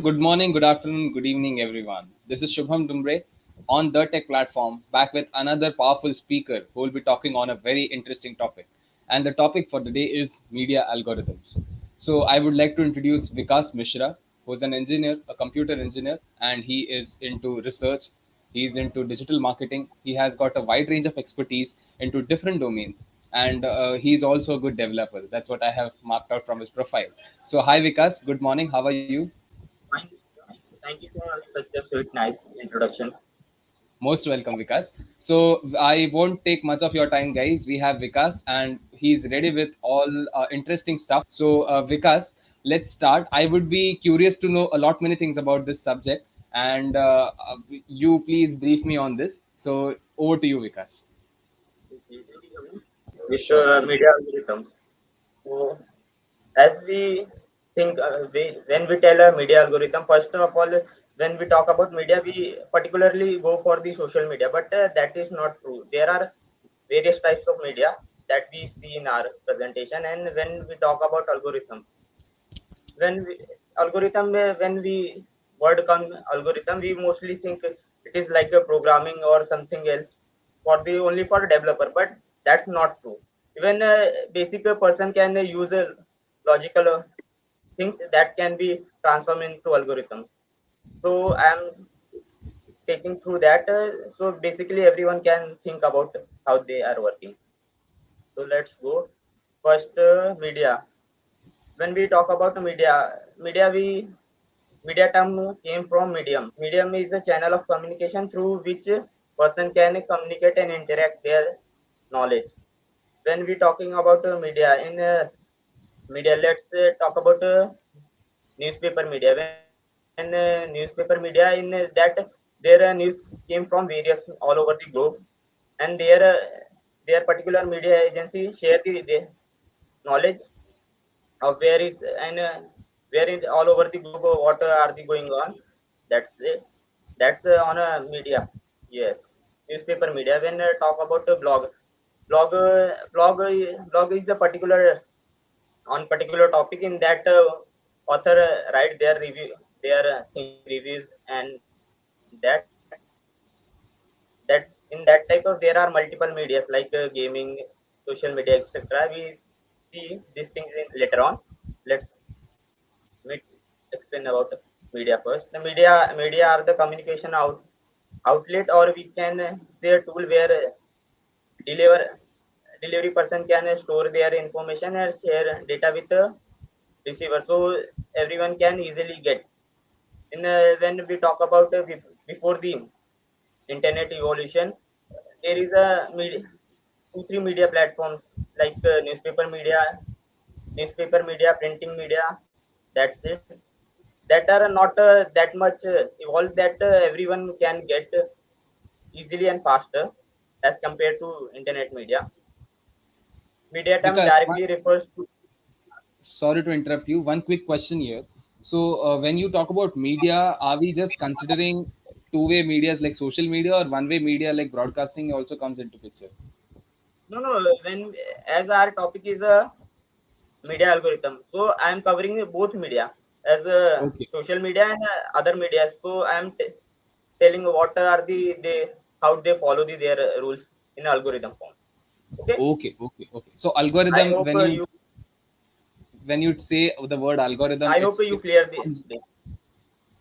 Good morning, good afternoon, good evening, everyone. This is Shubham Dumbre on the Tech platform, back with another powerful speaker who will be talking on a very interesting topic. And the topic for the day is media algorithms. So, I would like to introduce Vikas Mishra, who is an engineer, a computer engineer, and he is into research. He's into digital marketing. He has got a wide range of expertise into different domains. And he's also a good developer. That's what I have marked out from his profile. So, hi Vikas, good morning. How are you? Thank you. Thank you for such a sweet, nice introduction. Most welcome, Vikas. So I won't take much of your time, guys. We have Vikas, and he's ready with all interesting stuff. So Vikas, let's start. I would be curious to know a lot many things about this subject, and you please brief me on this. So over to you, Vikas. With Sure. media algorithms. So, as we think, when we tell a media algorithm, first of all, when we talk about media, we particularly go for the social media, but that is not true. There are various types of media that we see in our presentation, and when we talk about algorithm, when we when we word come algorithm, we mostly think it is like a programming or something else for the only for developer, but that's not true. Even a basic person can use a logical things that can be transformed into algorithms. So I'm taking through that, so basically everyone can think about how they are working. So let's go first. Media. When we talk about media, we media term came from medium. Medium is a channel of communication through which a person can communicate and interact their knowledge. When we talking about media in media, let's talk about newspaper media. When newspaper media, in that their news came from various all over the globe, and their particular media agency share the knowledge of where is and where in all over the globe what are the going on. That's it. That's on a media. Yes, newspaper media. When talk about a blog is a particular on particular topic. In that author write their review, their thing reviews, and that that in that type of there are multiple medias like gaming, social media, etc. We see these things in later on. Let's me explain about media first. The media are the communication outlet, or we can say a tool where deliver delivery person can store their information and share data with the receiver, so everyone can easily get. In when we talk about before the internet evolution, there is a media, two three media platforms like newspaper media, printing media. That's it. That are not that much evolved that everyone can get easily and faster as compared to internet media. Media term Vikas, directly refers to. sorry to interrupt you. One quick question here. So, when you talk about media, are we just considering two-way medias like social media, or one-way media like broadcasting also comes into picture? No, no, when as our topic is a media algorithm, so I am covering both media as a Okay, social media and other media. So I am telling what are they how they follow their rules in algorithm form. Okay, okay. So, I algorithm, hope when you say the word algorithm, I hope you it clear sounds, this.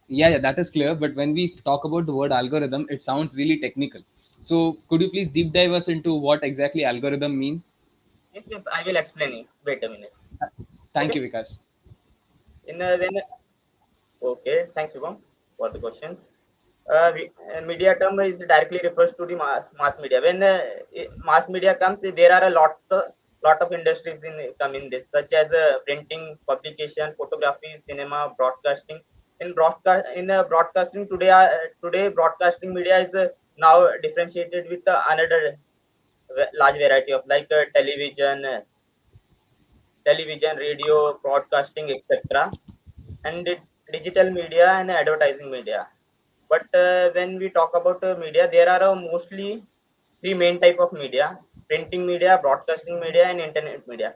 yeah, that is clear. But when we talk about the word algorithm, it sounds really technical. So, could you please deep dive us into what exactly algorithm means? Yes, yes, I will explain it. Wait a minute. Thank Okay, you, Vikas. in when okay, thanks Shubham for the questions. Media term is directly refers to the mass media. When mass media comes, there are a lot of industries in come in this, such as printing, publication, photography, cinema, broadcasting. In broadcasting today, today broadcasting media is now differentiated with another large variety of like television, radio, broadcasting, etc. And digital media and advertising media. But when we talk about media, there are mostly three main type of media: printing media, broadcasting media, and internet media.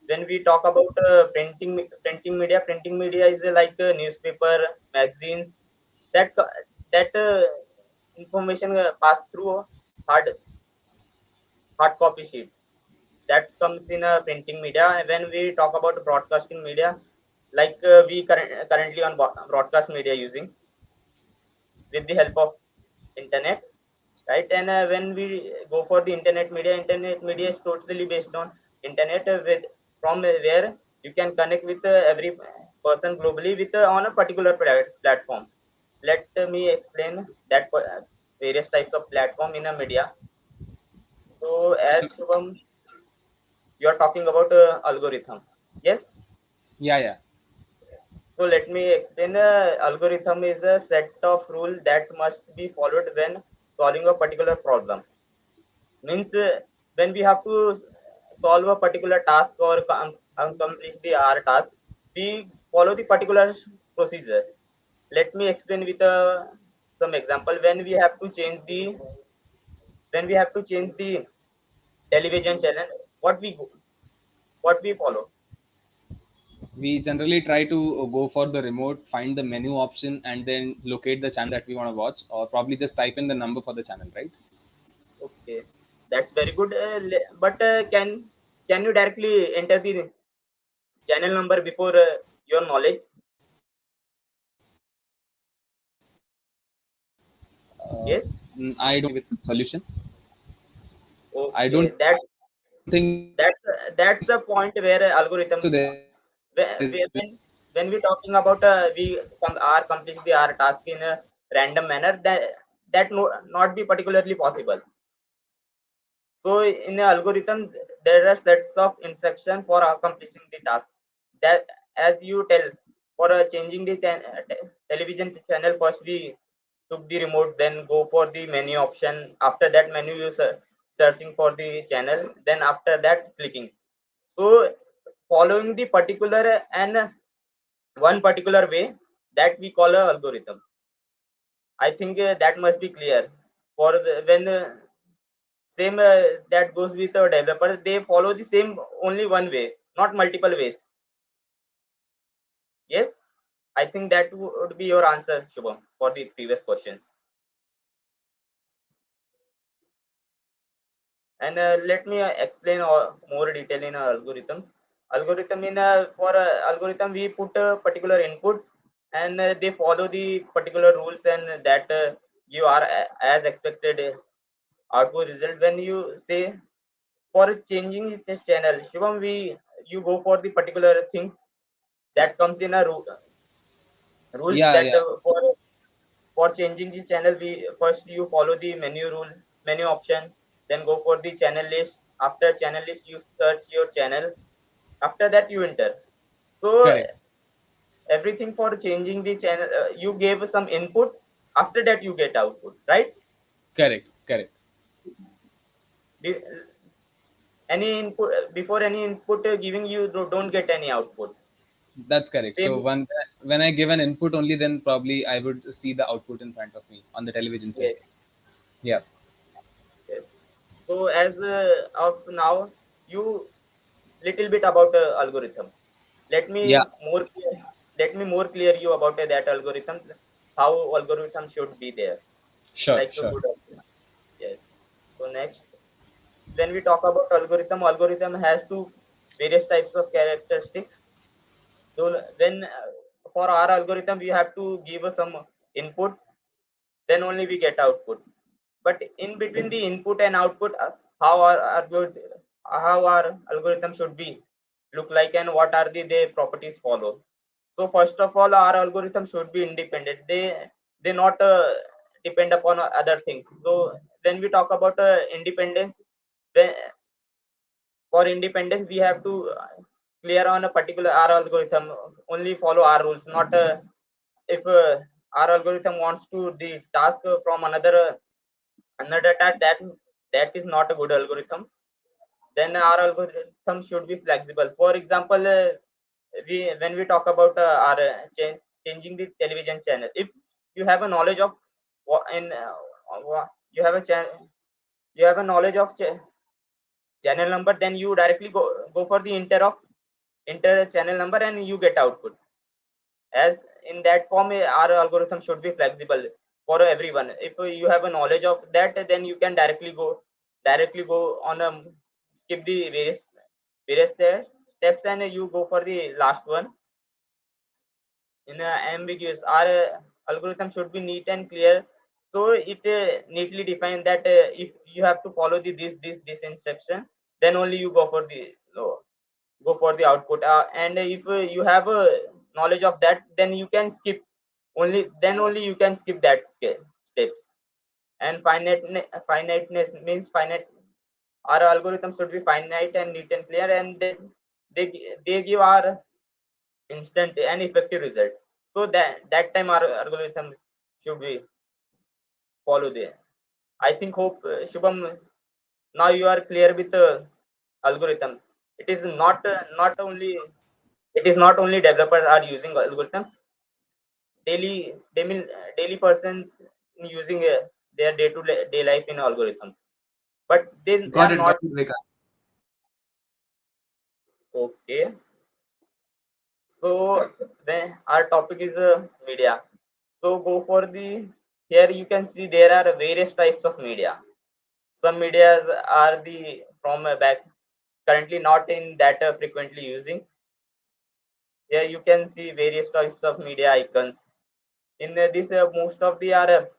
When we talk about printing media is like newspaper, magazines, that that information pass through a hard copy sheet that comes in a printing media. And when we talk about broadcasting media, like we currently on broadcast media using with the help of internet, right? And when we go for the internet media is totally based on internet, with from where you can connect with every person globally with on a particular platform. Let me explain that various types of platform in a media. So as Shubham, you are talking about algorithm. Yes. Yeah, yeah. So let me explain. Algorithm is a set of rules that must be followed when solving a particular problem. Means when we have to solve a particular task or accomplish the our task, we follow the particular procedure. Let me explain with some example. When we have to change the television channel, what we what we follow. We generally try to go for the remote, find the menu option, and then locate the channel that we want to watch, or probably just type in the number for the channel, right? Okay, that's very good. But can you directly enter the channel number before your knowledge? Yes. I don't with solution. I don't Okay, think that's the point where so. algorithms There when we talking about are complete the our task in a random manner, that not be particularly possible. So in the algorithm, there are sets of instruction for accomplishing the task. That as you tell, for changing the television channel, first we took the remote, then go for the menu option. After that menu, you searching for the channel. Then after that, clicking. So following the particular and one particular way, that we call a algorithm. I think that must be clear. For when same that goes with a developer, they follow the same only one way, not multiple ways. Yes, I think that would be your answer, Shubham, for the previous questions. And let me explain more detail in algorithms. Algorithm in for algorithm, we put a particular input, and they follow the particular rules, and that you are as expected output result. When you say for changing this channel, Shubham, we you go for the particular things that comes in a rules yeah, that yeah. for changing the channel, we first you follow the menu option, then go for the channel list. After channel list, you search your channel. After that, you enter. So Correct, everything for changing the channel, you gave some input. After that, you get output, right? correct, correct. Be- any input before any input giving, you don't get any output. That's correct. So Same. when I give an input only, then probably I would see the output in front of me on the television set. Yes. Yeah, Yes. So as of now, you little bit about algorithms. Let yeah. me more let me more clear you about that algorithm, how algorithm should be there, Sure, like a sure. good algorithm. Yes. So next, when we talk about algorithm has two various types of characteristics. So when for our algorithm, we have to give some input, then only we get output. But in between the input and output, how our algorithm should be look like, and what are the properties follow. So first of all, our algorithm should be independent. They not depend upon other things. So when we talk about independence, then for independence, we have to clear on a particular our algorithm only follow our rules, not if our algorithm wants to the task from another task, that is not a good algorithm. Then our algorithm should be flexible. For example, we when we talk about our changing the television channel, if you have a knowledge of in you have a you have a knowledge of channel number, then you directly go for the enter channel number, and you get output. As in that form, our algorithm should be flexible for everyone. If you have a knowledge of that, then you can directly go on skip the various steps, and you go for the last one. In ambiguous, our algorithm should be neat and clear, so it neatly define that if you have to follow this instruction, then only you go for the output, and if you have a knowledge of that, then you can skip only you can skip that steps. And finiteness means finite. Our algorithm should be finite and neat and clear, and they give our instant and effective result. So that time our algorithm should be follow there. I think hope Shubham, now you are clear with the algorithm. It is not only developers are using algorithm. Daily persons using their day to day life in algorithms, but they Got are it, not got it, Vikas. okay. So when our topic is media, so go for the here you can see there are various types of media. Some medias are the from back currently not in that frequently using. Here you can see various types of media icons. In this most of the are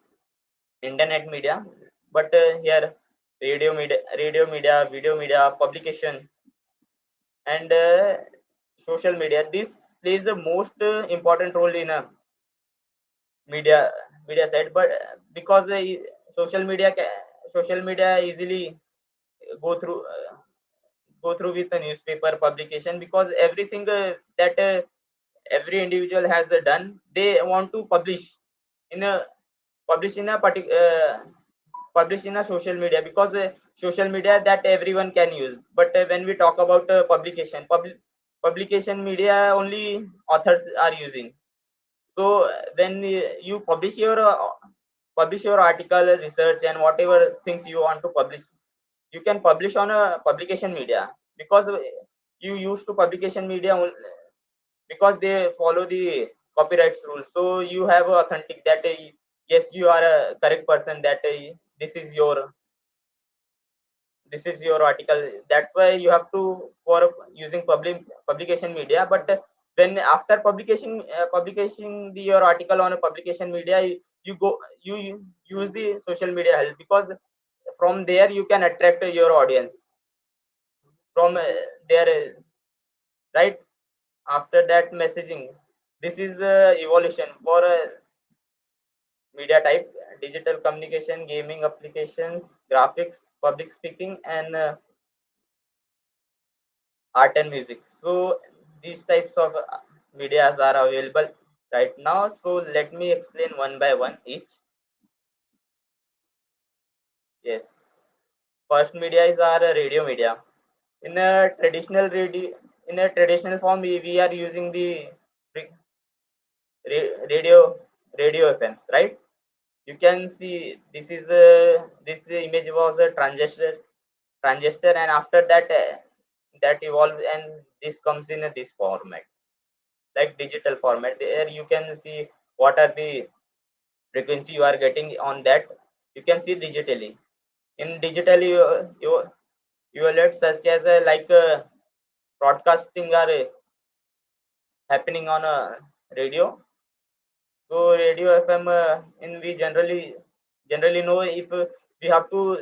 internet media, but here video media, publication, and social media. This plays the most important role in a media media side, but because social media easily go through go through with the newspaper publication, because everything that every individual has done, they want to in a publish in a publish in a social media, because social media that everyone can use. But when we talk about publication media, only authors are using. So when you publish your article, research, and whatever things you want to publish, you can publish on a publication media, because you used to publication media because they follow the copyrights rules. So you have a authentic that yes, you are a correct person, that this is your article. That's why you have to for using publication media. But when after publication your article on a publication media, you use the social media help, because from there you can attract your audience from there, right? After that messaging, this is the evolution for media type: digital communication, gaming applications, graphics, public speaking, and art and music. So these types of medias are available right now. So let me explain one by one each. Yes, first media is our radio media. In a traditional form, we are using the ra- radio FMs, right? You can see this image was a transistor, and after that that evolved, and this comes in this format, like digital format. There you can see what are the frequency you are getting on that. You can see digitally. In digital, you alerts such as like broadcasting are happening on a radio. So radio FM, in we generally know, if we have to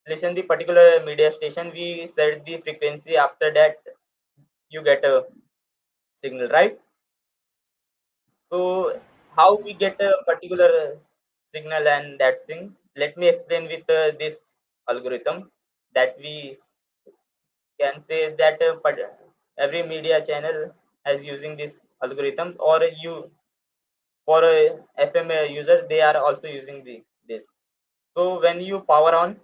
listen the particular media station, we set the frequency. After that, you get a signal, right? So how we get a particular signal and that thing? Let me explain with this algorithm that we can say that every media channel is using this algorithm, or you for a FM user, they are also using this. So when you power on,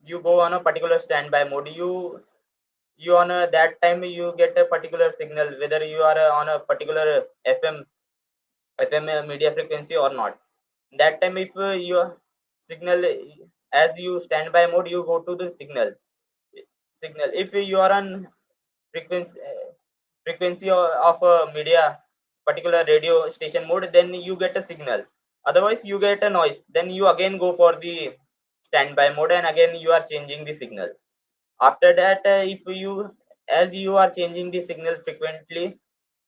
you go on a particular standby mode. You on that time you get a particular signal, whether you are on a particular FM media frequency or not. That time, if your signal as you standby mode, you go to the signal. If you are on frequency of a media, particular radio station mode, then you get a signal. Otherwise you get a noise, then you again go for the standby mode and again you are changing the signal. After that, if you, as you are changing the signal frequently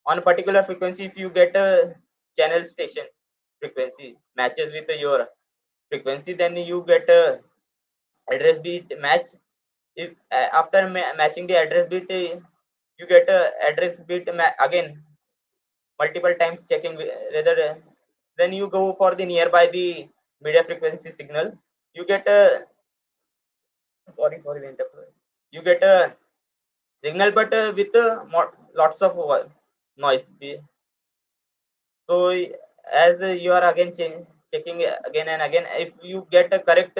on a particular frequency, if you get a channel station frequency matches with your frequency, then you get a address bit match. If after matching the address bit, you get a address bit again multiple times checking whether when you go for the nearby the media frequency signal, you get a, sorry for the interruption, you get a signal but with lots of noise. So as you are again checking again and again, if you get a correct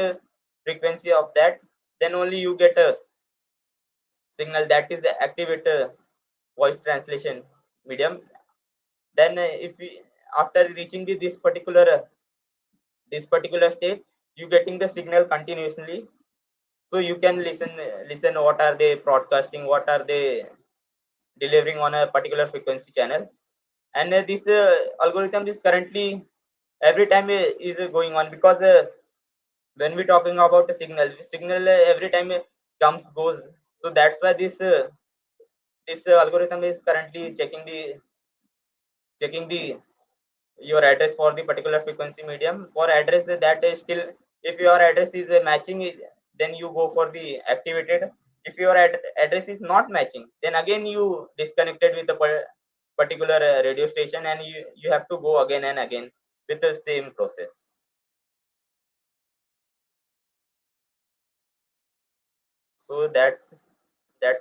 frequency of that, then only you get a signal that is the activate voice translation medium. Then if we, after reaching this particular state, you getting the signal continuously, so you can listen what are they broadcasting, what are they delivering on a particular frequency channel. And this algorithm is currently every time is going on, because when we talking about a signal every time comes goes. So that's why this algorithm is currently checking the your address for the particular frequency medium. For address that is still, if your address is matching then you go for the activated. If your address is not matching, then again you disconnected with the particular radio station, and you have to go again and again with the same process. So that's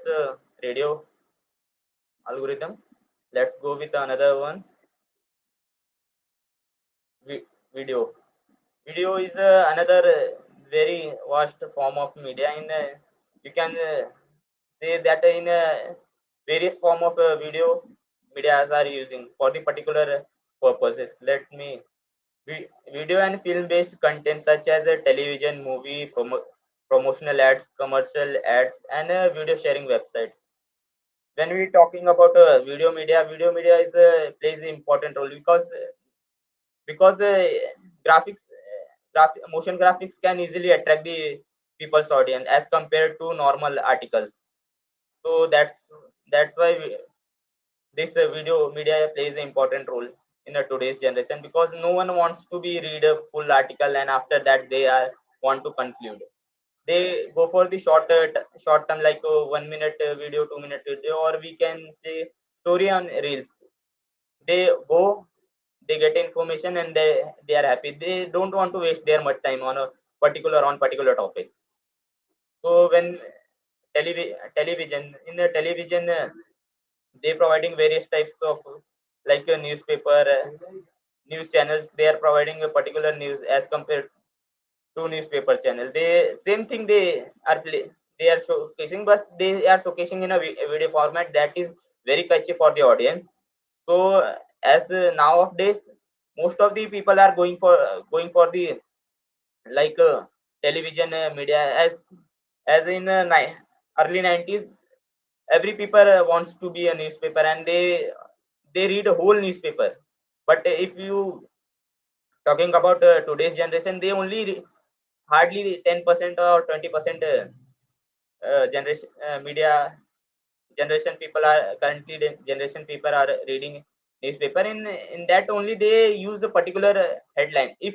a radio algorithm. Let's go with another one. Video. Video is another very vast form of media. In you can say that in various form of video medias are using for the particular purposes. Let me, video and film based content such as television, movie, promotional ads, commercial ads, and video sharing websites. When we talking about video media is plays an important role, because graphics motion graphics can easily attract the people's audience as compared to normal articles. So that's why this video media plays an important role in today's generation, because no one wants to be read a full article and after that they are want to conclude. They go for the short term, like 1 minute video, 2 minute video, or we can say story on reels. They go, they get information, and they are happy. They don't want to waste their much time on a particular topics. So when television, in a television, they providing various types of like a newspaper, news channels. They are providing a particular news as compared to newspaper channel. They same thing, they are showcasing, but they are showcasing in a video format that is very catchy for the audience. So as nowadays most of the people are going for the like television media, as in early 90s every people wants to be a newspaper, and they read a whole newspaper. But if you talking about today's generation, they only hardly 10% or 20% generation media generation people are currently generation people are reading newspaper. In that only they use a particular headline. If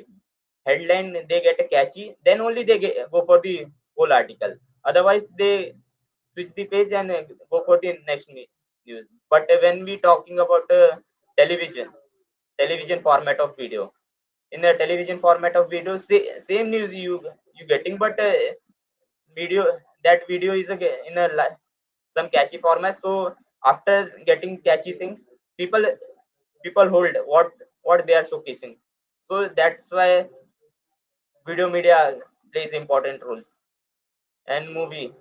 headline they get catchy, then only go for the whole article. Otherwise they switch the page and go for the next news. But when we talking about television television format of video, in the television format of video, same news you getting, but video, that video is in a some catchy format. So after getting catchy things, people hold what they are showcasing. So that's why video media plays important roles. And movie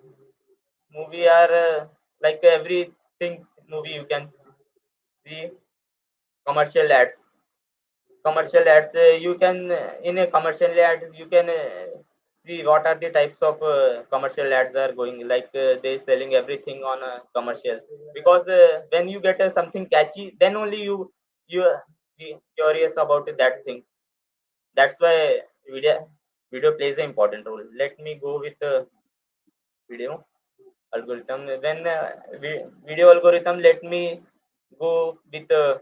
are like everything's movie. You can see commercial ads. You can in a commercial ads you can see what are the types of commercial ads are going, like they selling everything on a commercial. Because when you get something catchy, then only you be curious about that thing. That's why video plays an important role. Let me go with the video algorithm. When video algorithm, let me go with the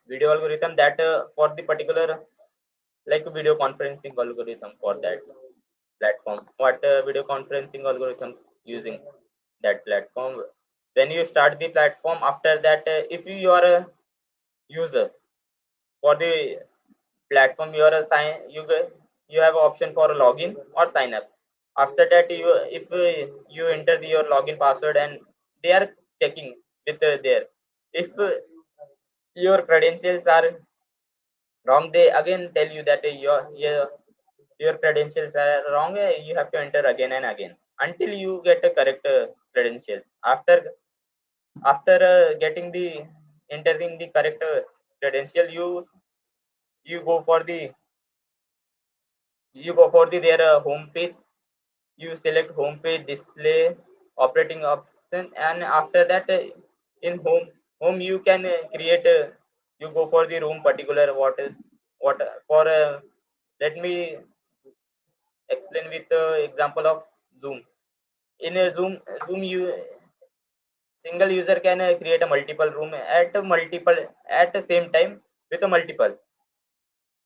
video algorithm that for the particular like video conferencing algorithm for that platform. What video conferencing algorithms using that platform? When you start the platform, after that, if you are a user for the platform, you are a sign. You have option for a login or sign up. After that, you if you enter your login password and they are checking with there. If your credentials are wrong, they again tell you that your credentials are wrong. You have to enter again and again until you get the correct credentials. After getting the entering the correct credential, you go for the their home page. You select home page, display, operating option, and after that, in home you can create. You go for the room particular what for. Let me explain with example of Zoom. In a Zoom, you single user can create a multiple room at the same time with a multiple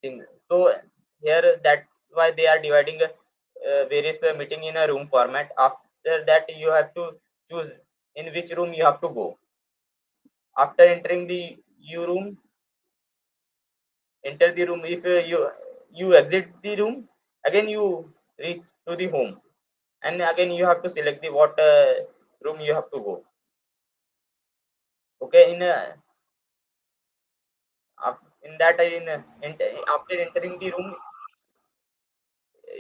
thing. So here that's why they are dividing various meeting in a room format. After that, you have to choose in which room you have to go. After entering the you room, enter the room. If you exit the room, again you reach to the home, and again you have to select the what room you have to go. Okay, in that after entering the room,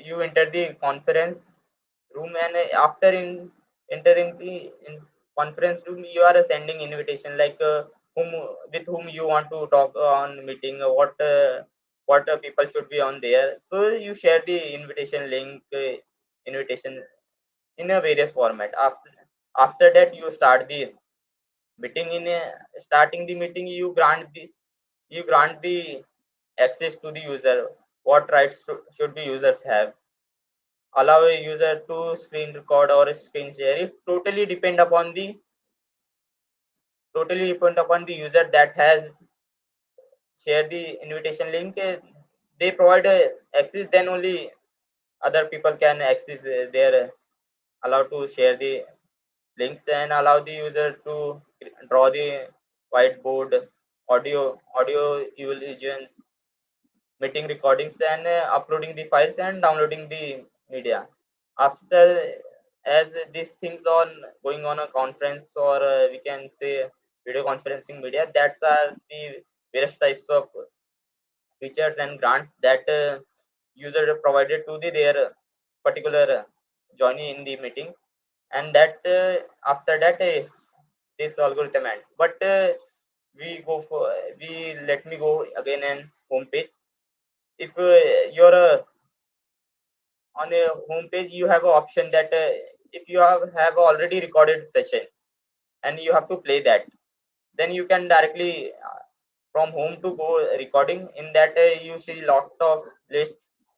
you enter the conference room, and after entering the conference room, you are sending invitation like whom with whom you want to talk on meeting, what people should be on there. So you share the invitation link, invitation in a various format. After that, you start the meeting. In starting the meeting, you grant the access to the user. What rights should be users have? Allow a user to screen record or screen share. It totally depend upon the user that has shared the invitation link. They provide access, then only other people can access their allowed to share the links and allow the user to draw the whiteboard, audio illusions, meeting recordings, and uploading the files and downloading the media. After as these things on going on a conference, or we can say video conferencing media, that's are the various types of features and grants that user provided to their particular joining in the meeting. And that after that, this algorithm end. But we let me go again and home page. If you're on a home page, you have an option that if you have already recorded session and you have to play that, then you can directly from home to go recording. In that, you see lot of list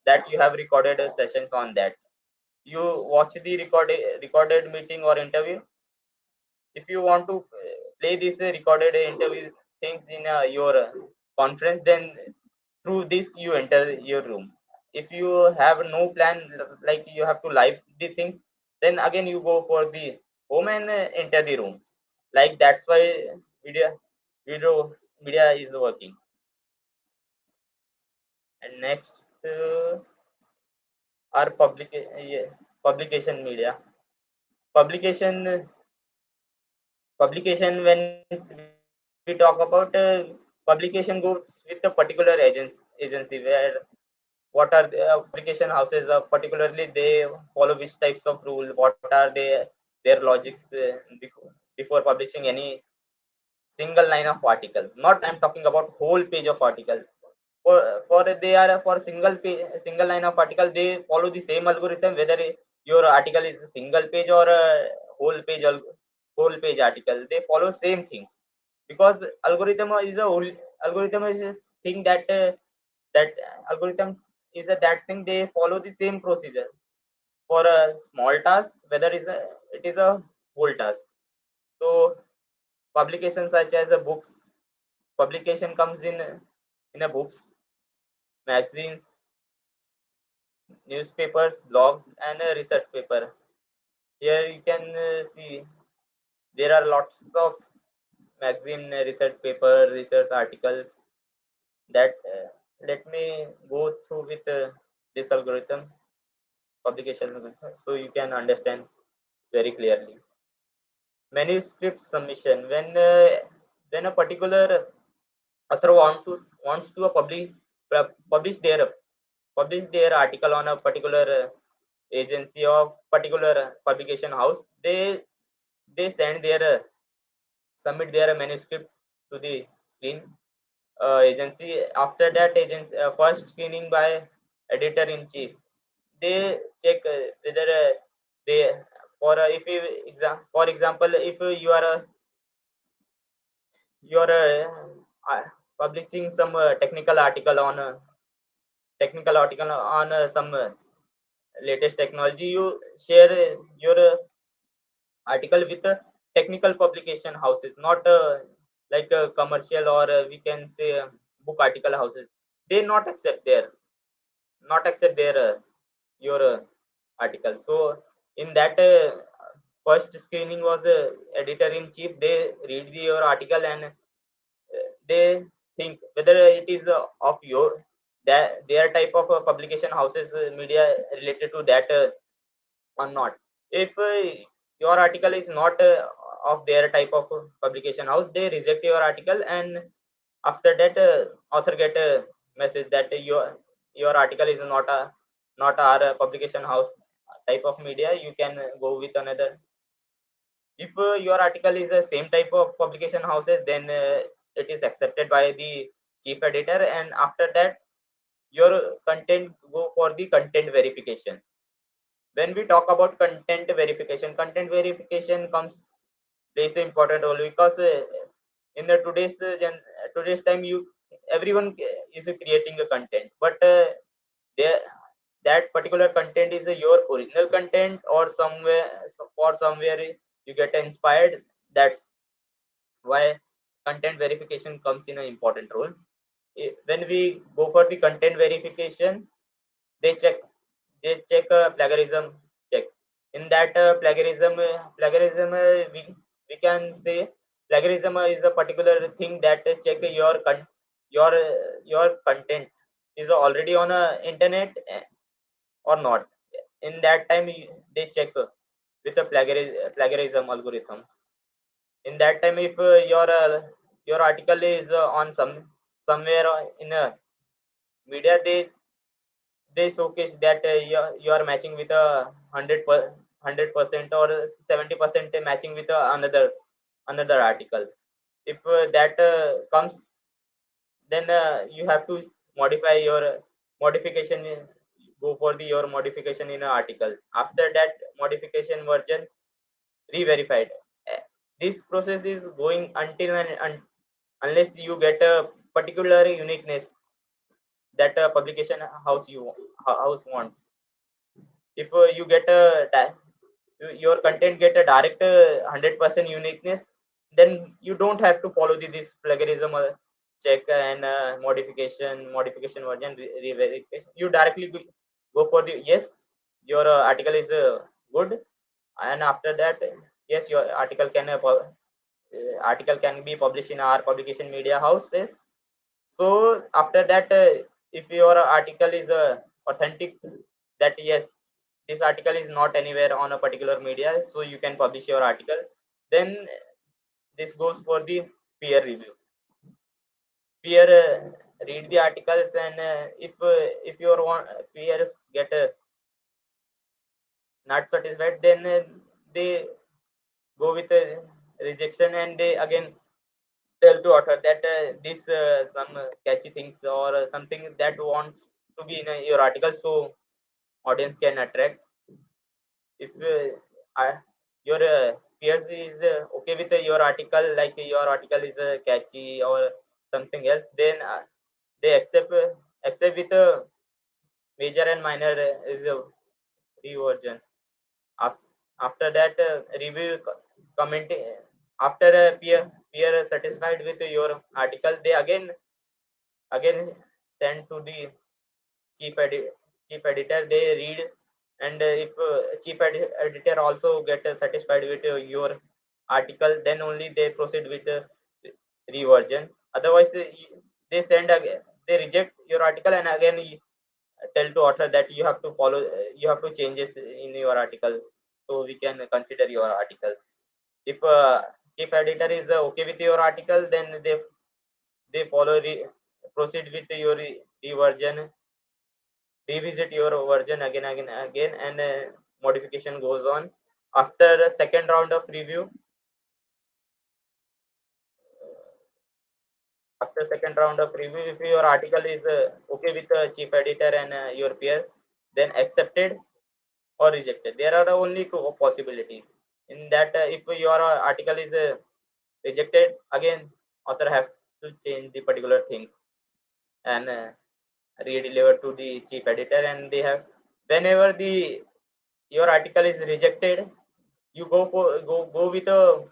that you have recorded sessions on that. You watch the recorded meeting or interview. If you want to play this recorded interview things in your conference, then through this you enter your room. If you have no plan, like you have to live the things, then again you go for the home and enter the room. Like that's why video video media is working. And next are publication media. Publication publication when we talk about publication goes with a particular agency where what are the publication houses particularly they follow which types of rule, what are their logics before publishing any single line of article. Not I'm talking about whole page of article. For they are for single line of article, they follow the same algorithm whether your article is a single page or a whole page whole page article. They follow same things because algorithm is a thing that algorithm is a that thing they follow the same procedure for a small task whether it is a whole task. So publications such as a books publication comes in a books, magazines, newspapers, blogs, and a research paper. Here you can see there are lots of magazine, research paper, research articles that let me go through with this algorithm publication algorithm, so you can understand very clearly. Manuscript submission, when a particular author wants to publish their article on a particular agency of particular publication house, they send their submit their manuscript to the screen agency. After that agency first screening by editor in chief, they check whether they if you for example if you are publishing some technical article on some latest technology, you share your article with technical publication houses, not like commercial or we can say book article houses. They not accept their your article. So in that first screening was editor in chief. They read your article and they think whether it is of your that their type of publication houses media related to that or not. If your article is not of their type of publication house, they reject your article, and after that author get a message that your article is not our publication house type of media. You can go with another. If your article is the same type of publication houses, then it is accepted by the chief editor, and after that your content go for the content verification. When we talk about content verification comes plays an important role because in the today's time you everyone is creating a content, but there that particular content is your original content or somewhere you get inspired. That's why content verification comes in an important role. When we go for the content verification, they check plagiarism check. In that we can say plagiarism is a particular thing that check your content is already on a internet or not. In that time they check with the plagiarism algorithms. In that time if your article is on somewhere in a media, they showcase that you are matching with a 100% or 70% matching with another article. If that comes, then you have to modify your modification go for your modification in an article. After that modification version re-verified. Uh, this process is going until unless you get a particular uniqueness that publication house wants. If you get your content get a direct 100% uniqueness, then you don't have to follow this plagiarism check and modification version verification. You directly go for the yes, your article is good, and after that yes, your article can be published in our publication media houses. So after that if your article is authentic, that yes, this article is not anywhere on a particular media, so you can publish your article. Then this goes for the peer review. Peer read the articles, and if your peers get not satisfied, then they go with rejection, and they again tell to author that this some catchy things or something that wants to be in your article, so audience can attract. If your peers is okay with your article, like your article is catchy or something else, then they accept with major and minor is reversions. Af- After that, review comment. After peer satisfied with your article, they again send to the chief chief editor. They read, and if editor also get satisfied with your article, then only they proceed with reversion. Otherwise, they send again, they reject your article, and again tell to author that you have to follow, you have to changes in your article, so we can consider your article. If chief editor is okay with your article, then they follow proceed with your reversion, revisit your version again, and modification goes on. After a second round of review, if your article is okay with the chief editor and your peers, then accepted or rejected. There are only two possibilities. In that, if your article is rejected, again author have to change the particular things and redeliver to the chief editor, and they have, whenever the your article is rejected, you go with a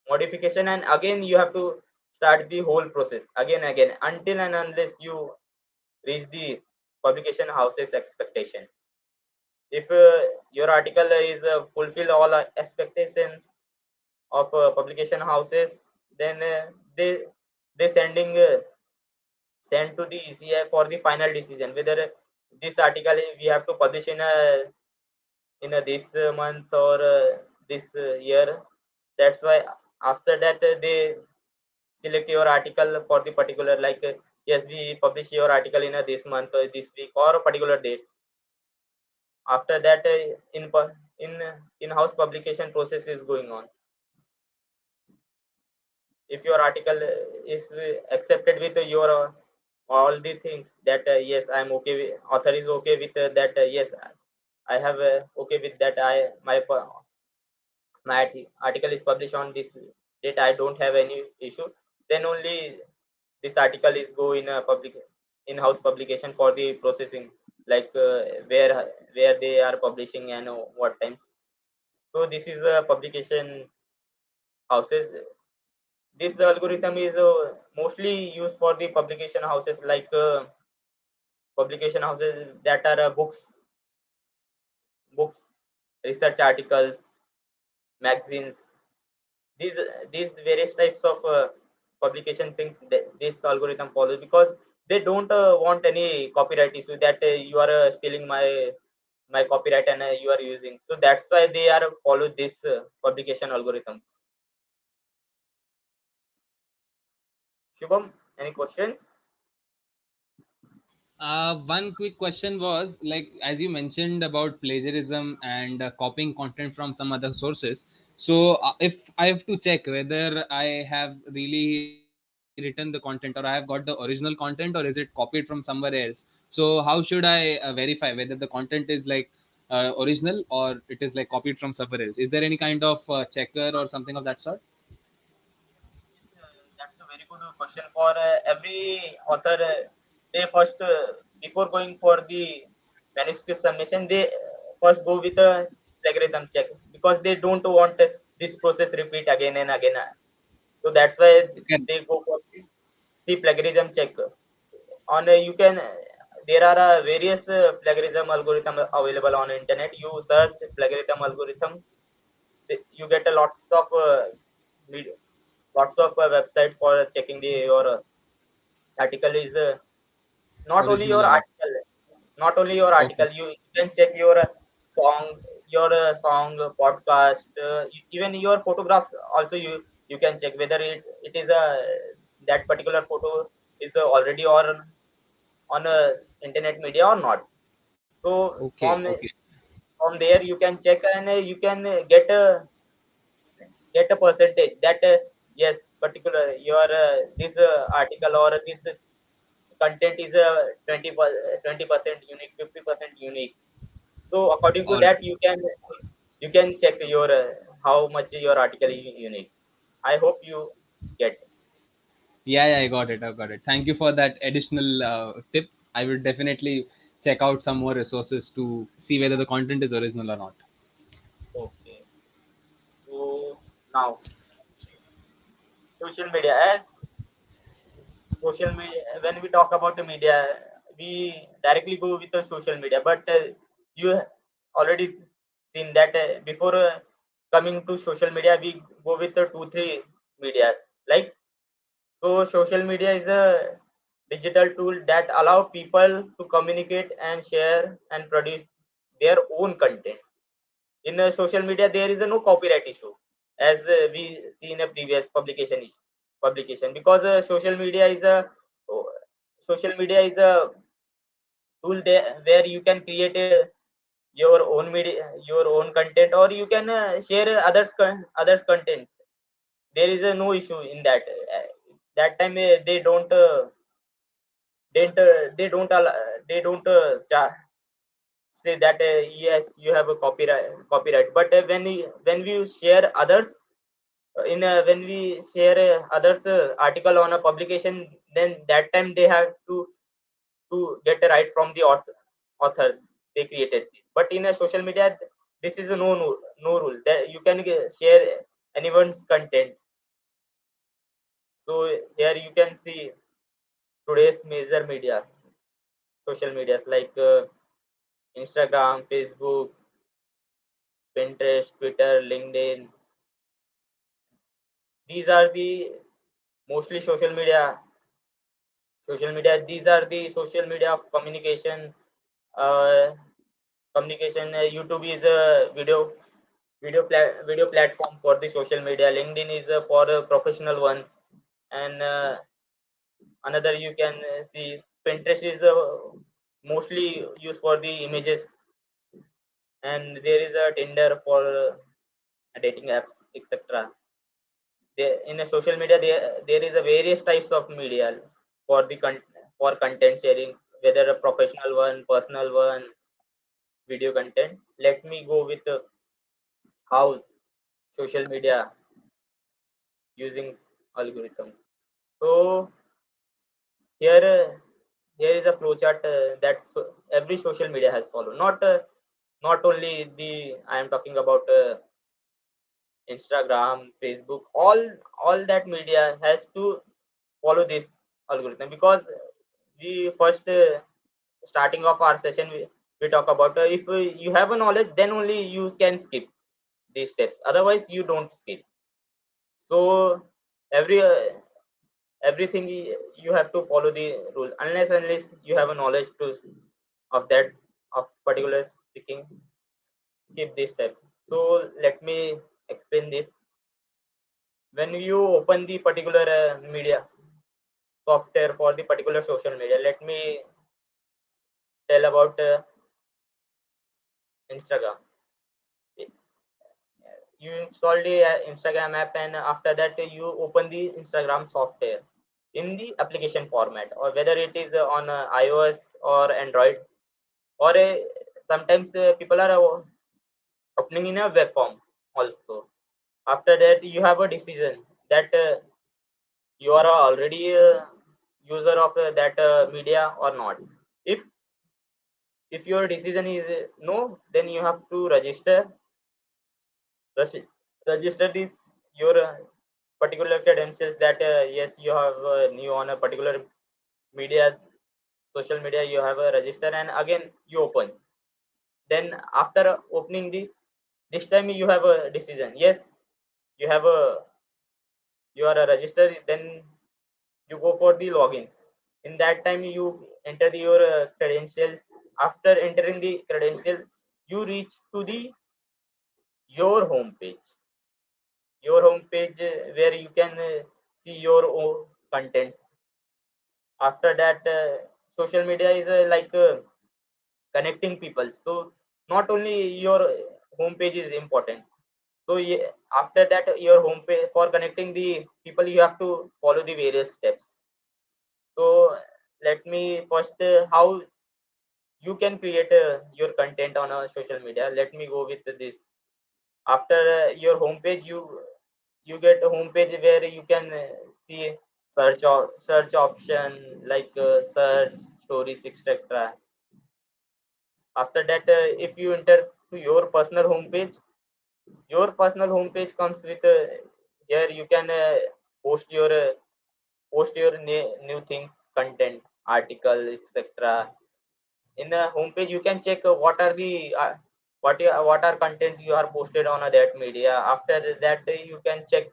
modification, and again you have to start the whole process again until and unless you reach the publication house's expectation. If your article is fulfill all expectations of publication houses, then they send to the ECI for the final decision whether this article we have to publish in a this month or this year. That's why after that they select your article for the particular, like yes, we publish your article in a this month or this week or a particular date. After that, in-house publication process is going on. If your article is accepted with your all the things that yes, I'm okay with, author is okay with that, yes, I have okay with that, my article is published on this date, I don't have any issue, then only this article is go in a public in-house publication for the processing, like where they are publishing and what times. So this is the publication houses. This algorithm is mostly used for the publication houses, like publication houses that are books, research articles, magazines. These various types of publication things that this algorithm follows, because they don't want any copyright issue that you are stealing my copyright and you are using. So that's why they are follow this publication algorithm. Shubham, any questions? One quick question was like, as you mentioned about plagiarism and copying content from some other sources. So, if I have to check whether I have really written the content or I have got the original content or is it copied from somewhere else, so how should I verify whether the content is like original or it is like copied from somewhere else? Is there any kind of checker or something of that sort? That's a very good question for every author. They first, before going for the manuscript submission, they first go with a plagiarism check, because they don't want this process repeat again and again. So that's why Correct. they go for the plagiarism check. On you can there are various plagiarism algorithm available on internet. You search plagiarism algorithm, you get a vid- lots of website for checking the your article is not only Original your or not? article, not only your Okay. article, you can check your song, song podcast, even your photograph also. You can check whether it is a that particular photo is already on a internet media or not. So Okay. Okay. from there you can check, and you can get a percentage that yes, particular your this article or this content is 20% unique, 50% unique. So according to All right. that, you can check your how much your article is unique. I hope you get. Yeah, yeah, I got it. I got it. Thank you for that additional tip. I will definitely check out some more resources to see whether the content is original or not. Okay. So now social media, as social media, when we talk about the media, we directly go with the social media, but you already seen that before coming to social media we go with the two three medias, like, so social media is a digital tool that allow people to communicate and share and produce their own content. In social media there is a no copyright issue, as we see in a previous publication, because oh, social media is a tool there where you can create your own media, your own content, or you can share others content. There is no issue in that. That time they don't say that yes you have a copyright, but when we share others in when we share others article on a publication, then that time they have to get the right from the author they created. But in a social media this is a no rule that you can share anyone's content. So here you can see today's major media, social medias like Instagram, Facebook, Pinterest, Twitter, LinkedIn. These are the mostly social media. These are the social media of communication. uh, YouTube is a video platform for the social media. LinkedIn is for professional ones, and another you can see Pinterest is mostly used for the images, and there is a Tinder for dating apps, etc. There in a social media there is a various types of media for the for content sharing, whether a professional one, personal one, video content. Let me go with how social media using algorithms. So here here is a flowchart that every social media has followed. Not only the I am talking about Instagram, Facebook, all that media has to follow this algorithm, because we first starting of our session we talk about if you have a knowledge, then only you can skip these steps, otherwise you don't skip. So every everything you have to follow the rule, unless you have a knowledge to of that of particular speaking, skip this step. So let me explain this. When you open the particular media software for the particular social media, let me tell about Instagram. You install the Instagram app, and after that you open the Instagram software in the application format, or whether it is on iOS or Android, or sometimes people are opening in a web form also. After that you have a decision that you are already a user of that media or not. If if your decision is no, then you have to regi- register the your particular credentials, that yes you have new on a particular media, social media, you have a register, and again you open. Then after opening the this time you have a decision, yes you have a you are a register, then you go for the login. In that time you enter your credentials. After entering the credential, you reach to the your home page, where you can see your own contents. After that social media is like connecting people, so not only your home page is important. So after that your home page, for connecting the people you have to follow the various steps. So let me first how you can create your content on a social media. Let me go with this. After your homepage, you get a homepage where you can see search option like search stories, etc. After that, if you enter to your personal homepage comes with here you can post your new things, content, article, etc. In the homepage you can check what are contents you are posted on that media. After that, you can check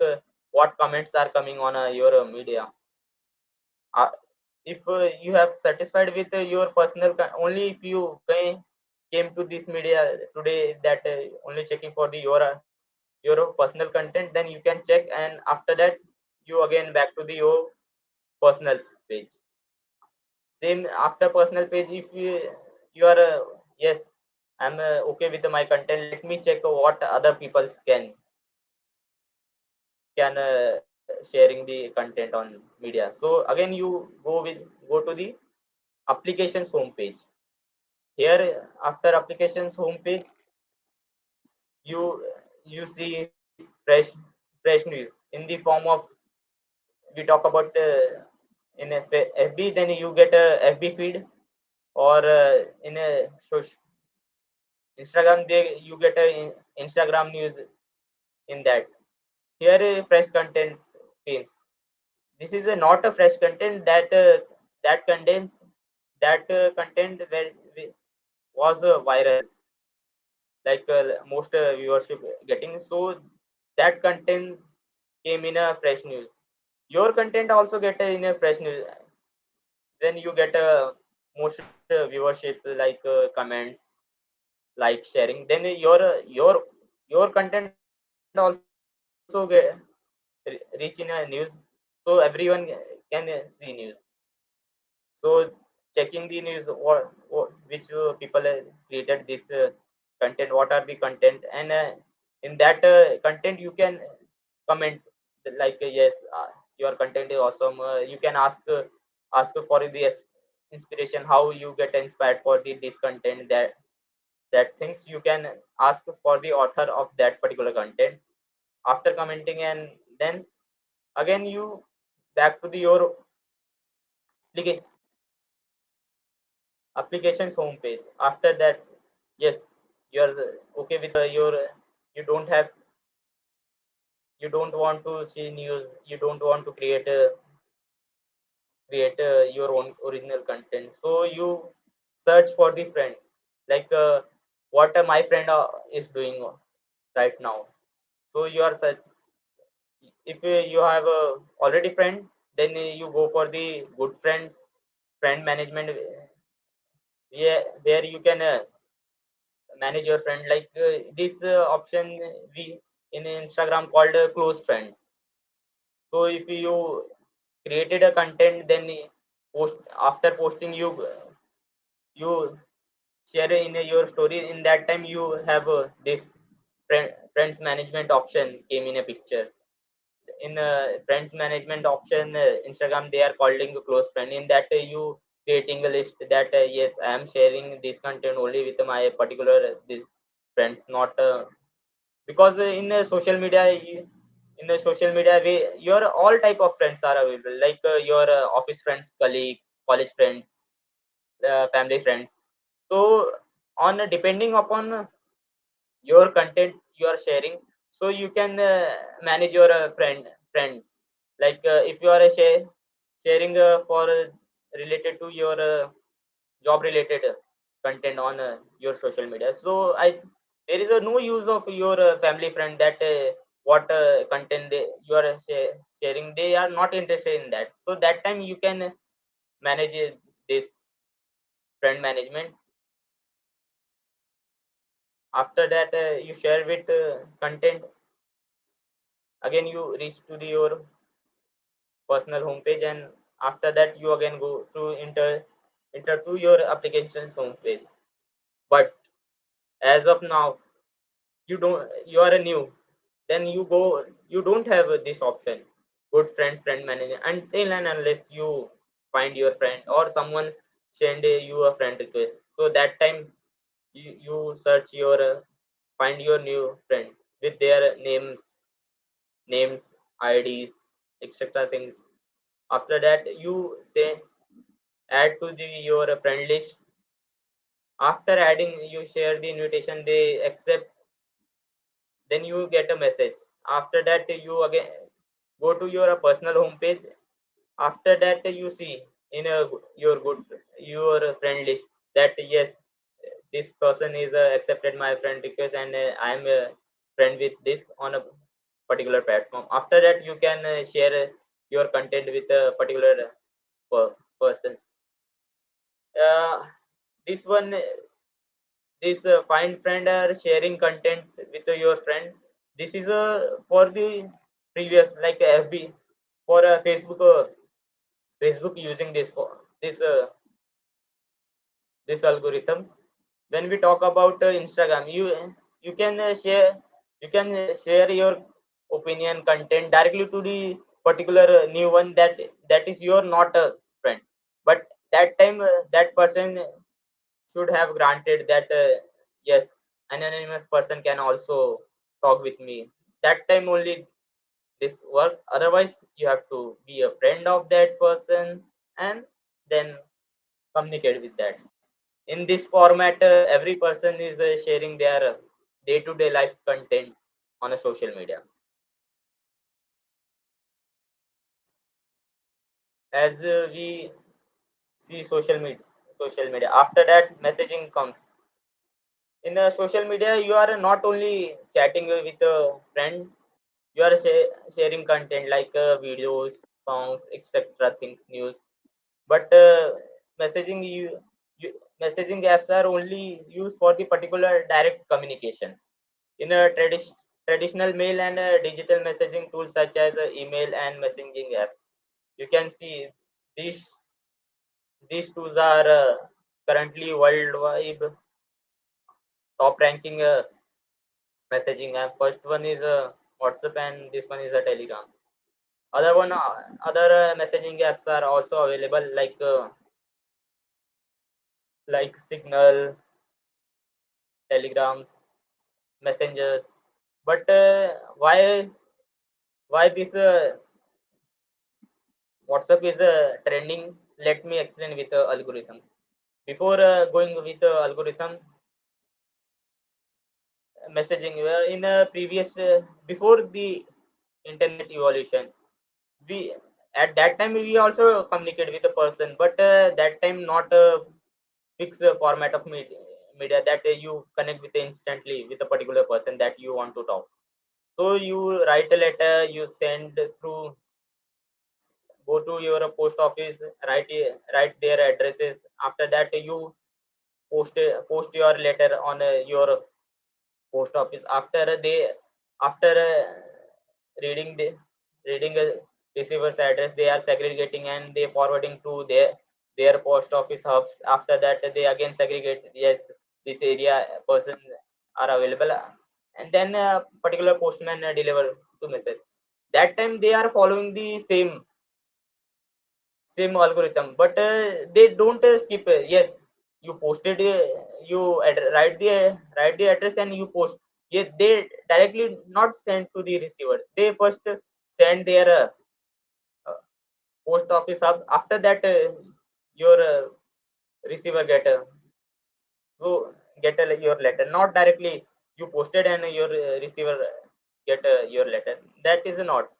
what comments are coming on your media. uh, if you have satisfied with your only if you came to this media today that only checking for the your personal content, then you can check, and after that you again back to the your personal page. Same after personal page, if you are yes, I'm okay with my content, let me check what other people can sharing the content on media. So again you go to the applications homepage. Here after applications homepage, you you see fresh news in the form of, we talk about in FB, then you get a FB feed, or in a Instagram, they you get a Instagram news in that. Here fresh content comes. This is not a fresh content that contains content where was viral, like most viewership getting. So that content came in a fresh news. Your content also get in a fresh news. Then you get a most viewership, like comments, like sharing. Then your content also reach in a news, so everyone can see news. So checking the news, what which people created this content, what are the content, and in that content you can comment like yes, your content is awesome. You can ask for the inspiration, how you get inspired for this content, that things you can ask for the author of that particular content. After commenting, and then again you back to the your applica- applications homepage. After that, yes, you're okay with your you don't have you don't want to see news, you don't want to create your own original content, so you search for the friend, like what my friend is doing right now. So you are search, if you have already friend, then you go for the good friends, friend management, where you can manage your friend, like this option we in Instagram called close friends. So if you created a content, then post after posting, you share in your story. In that time you have this friends management option came in a picture. In friends management option, Instagram, they are calling a close friend. In that you creating a list that yes, I am sharing this content only with my particular this friends, not because in social media in the social media we, your all type of friends are available, like your office friends, colleague, college friends, family friends. So on depending upon your content you are sharing, so you can manage your friends, like if you are sharing for related to your job related content on your social media, so I there is no use of your family friend that what content you are sharing, they are not interested in that. So that time you can manage this friend management. After that you share with content, again you reach to your personal homepage, and after that you again go to enter to your application's homepage. But as of now, you are a new, then you don't have this option, good friend manager, until and unless you find your friend or someone send you a friend request. So that time you search your find your new friend. with their names, IDs, etc. things. After that, you say add to your friend list. After adding, you share the invitation. They accept. Then you get a message. After that, you again go to your personal homepage. After that, you see in your friend list that yes, this person is accepted my friend request, and I am a friend with this on a particular platform. After that, you can share your content with a particular persons. uh, this one this find friend are sharing content with your friend. This is for the previous like FB for Facebook using this for this algorithm. When we talk about Instagram, you can share your opinion content directly to the particular new one that is your not a friend, but that time that person should have granted that yes, an anonymous person can also talk with me. That time only this work. Otherwise you have to be a friend of that person and then communicate with that. In this format, every person is sharing their day-to-day life content on a social media. As we see social media, after that messaging comes. In social media you are not only chatting with friends, you are sharing content like videos, songs, etc. things, news. But you messaging apps are only used for the particular direct communications. In a traditional mail and digital messaging tools such as email and messaging apps, you can see these these tools are currently worldwide top ranking messaging app. First one is WhatsApp, and this one is a Telegram. Other messaging apps are also available like Signal, Telegrams, Messengers. But why this WhatsApp is trending? Let me explain with algorithm. Before going with algorithm messaging, in previous before the internet evolution, we at that time we also communicate with a person, but that time not a fixed format of media that you connect with instantly with a particular person that you want to talk. So you write a letter, you send through, go to your post office, write their addresses. After that you post your letter on your post office. After reading the reading a receiver's address, they are segregating and they forwarding to their post office hubs. After that they again segregate, yes, this area person are available, and then a particular postman deliver to message. That time they are following the same algorithm, but they don't skip. Yes, you posted, write the address and you post. Yeah, they directly not send to the receiver. They first send their uh, post office hub. After that your receiver go get your letter. Not directly you posted and your receiver get your letter. That is not.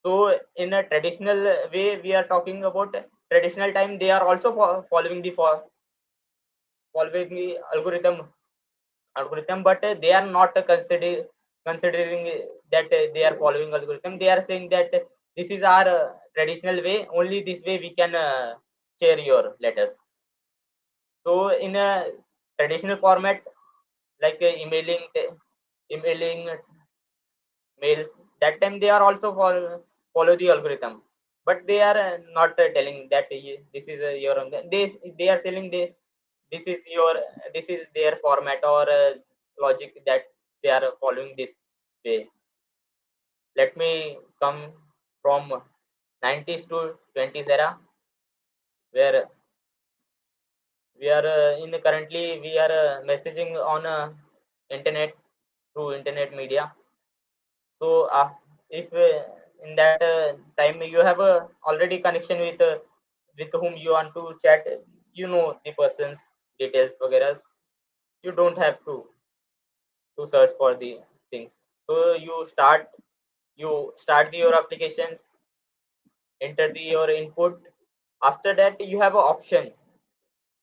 So in a traditional way, we are talking about traditional time. They are also following the algorithm, but they are not considering that they are following algorithm. They are saying that this is our traditional way. Only this way we can share your letters. So in a traditional format, like emailing mails, that time they are also follow the algorithm, but they are not telling that this is your own. They are selling this is your this is their format or logic that they are following this way. Let me come from 90s to 20s era, where we are in currently we are messaging on internet through internet media. So if in that time you have a already connection with whom you want to chat, you know the person's details, वगैरह. You don't have to search for the things. So you start your applications, enter your input. After that, you have an option.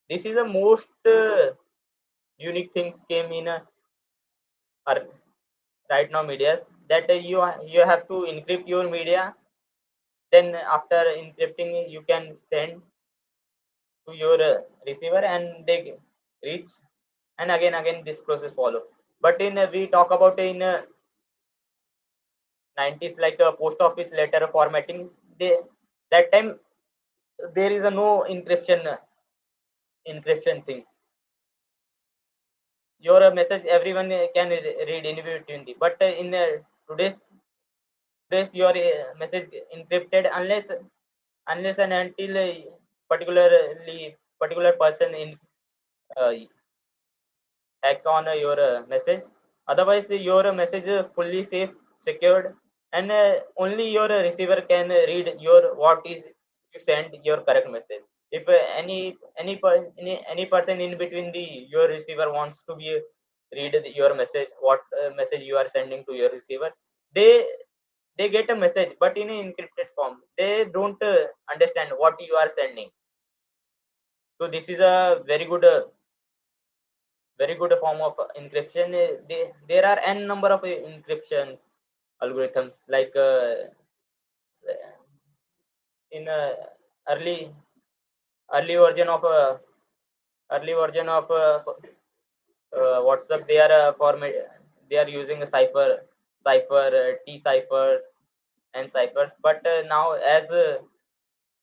This is the most unique things came in our right now medias, that you have to encrypt your media. Then after encrypting, you can send to your receiver, and they reach, and again this process follow. But in we talk about in 90s, like post office letter formatting, they that time there is a no encryption things. Your message everyone can read in between the, but in today's your message encrypted, unless and until particular person in uh, hack on your message. Otherwise, your message is fully safe, secured, and only your receiver can read your what is you send your correct message. If any person in between the your receiver wants to be read your message, what message you are sending to your receiver, they they get a message, but in an encrypted form. They don't understand what you are sending. So this is a very good form of encryption. There are n number of encryptions algorithms, like in early version of early version of WhatsApp. They are they are using a cipher, T ciphers and ciphers. But now, as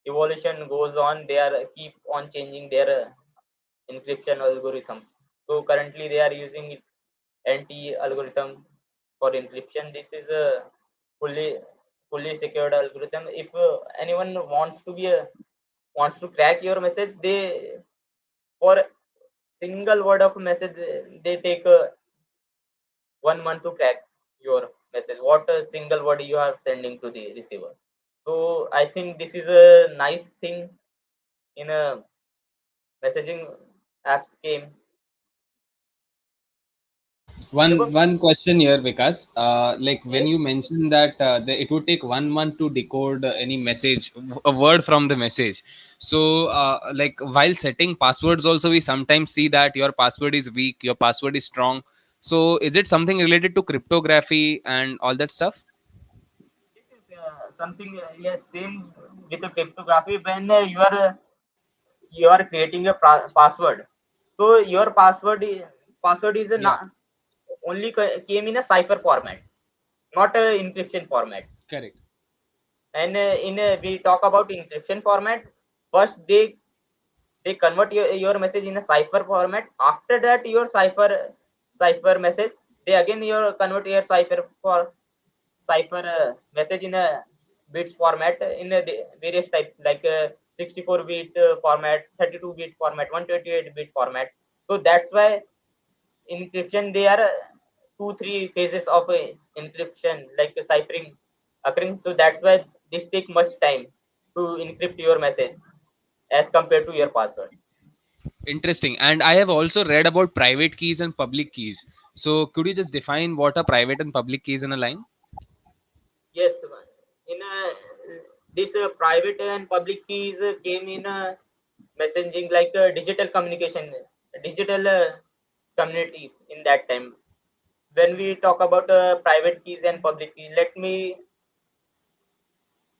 evolution goes on, they are keep on changing their encryption algorithms. So currently they are using NT algorithm for encryption. This is a fully fully secured algorithm. If anyone wants to crack your message, they for single word of message they take 1 month to crack your message. What a single word you are sending to the receiver. So I think this is a nice thing in a messaging apps came. One Shubham, one question here, Vikas. Like when yes, you mentioned that it would take 1 month to decode any message, a word from the message. So, like while setting passwords, also we sometimes see that your password is weak, your password is strong. So, is it something related to cryptography and all that stuff? this is something, yes, same with the cryptography. When you are creating a password, so your password is Yeah, only came in a cipher format, not a encryption format. correct. And in we talk about encryption format. First, they convert your message in a cipher format. After that, your cipher message, they again your convert your cipher message in a bits format, in various types, like 64-bit format, 32-bit format, 128-bit format. So that's why encryption, they are two three phases of encryption, like ciphering occurring. So that's why this take much time to encrypt your message as compared to your password. Interesting. And I have also read about private keys and public keys. So, could you just define what are private and public keys in a line? Yes, in this private and public keys came in messaging, like digital communication, digital communities in that time. When we talk about private keys and public key, let me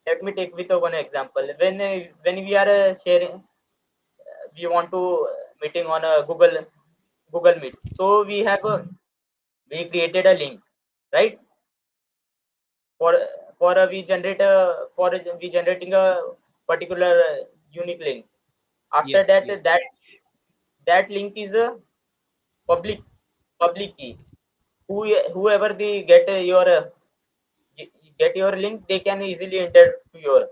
take with one example. When we are sharing, we want to meeting on a Google Meet. So we created a link, right? For we generating a particular unique link. After Yes, that, yes. that link is a public public key. Whoever they ge- get your link, they can easily enter to your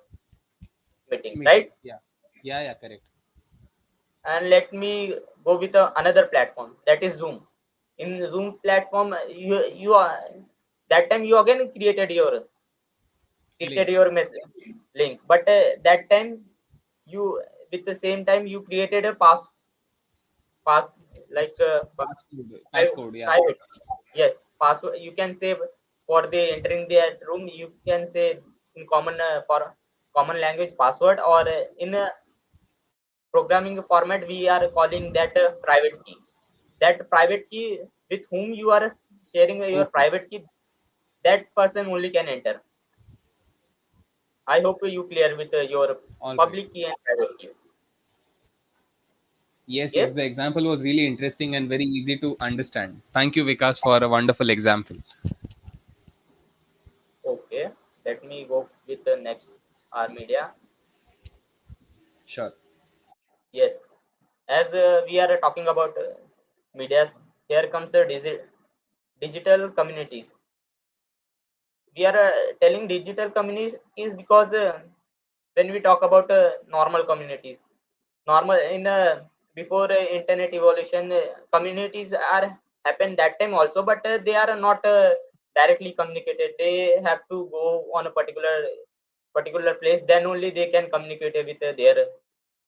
meeting, Meeting. right? Yeah. Yeah, yeah, correct. And let me go with another platform, that is Zoom. In Zoom platform, you are. that time you again created Link. your link, but that time you, with the same time you created a pass like Passcode. private, Passcode. Yeah. private. Yes, password you can save for the entering that room. You can say in common for common language password, or in a programming format we are calling that private key. That private key, with whom you are sharing your Okay. private key, that person only can enter. I hope you clear with your All right. public key and private key. Yes, yes. The Yes. example was really interesting and very easy to understand. Thank you, Vikas, for a wonderful example. Okay. Let me go with the next R media. Sure. Yes. As we are talking about medias, here comes the digital communities. We are telling digital communities because when we talk about normal communities, normal in before internet evolution, communities are happened that time also, but they are not directly communicated. They have to go on a particular place, then only they can communicate with their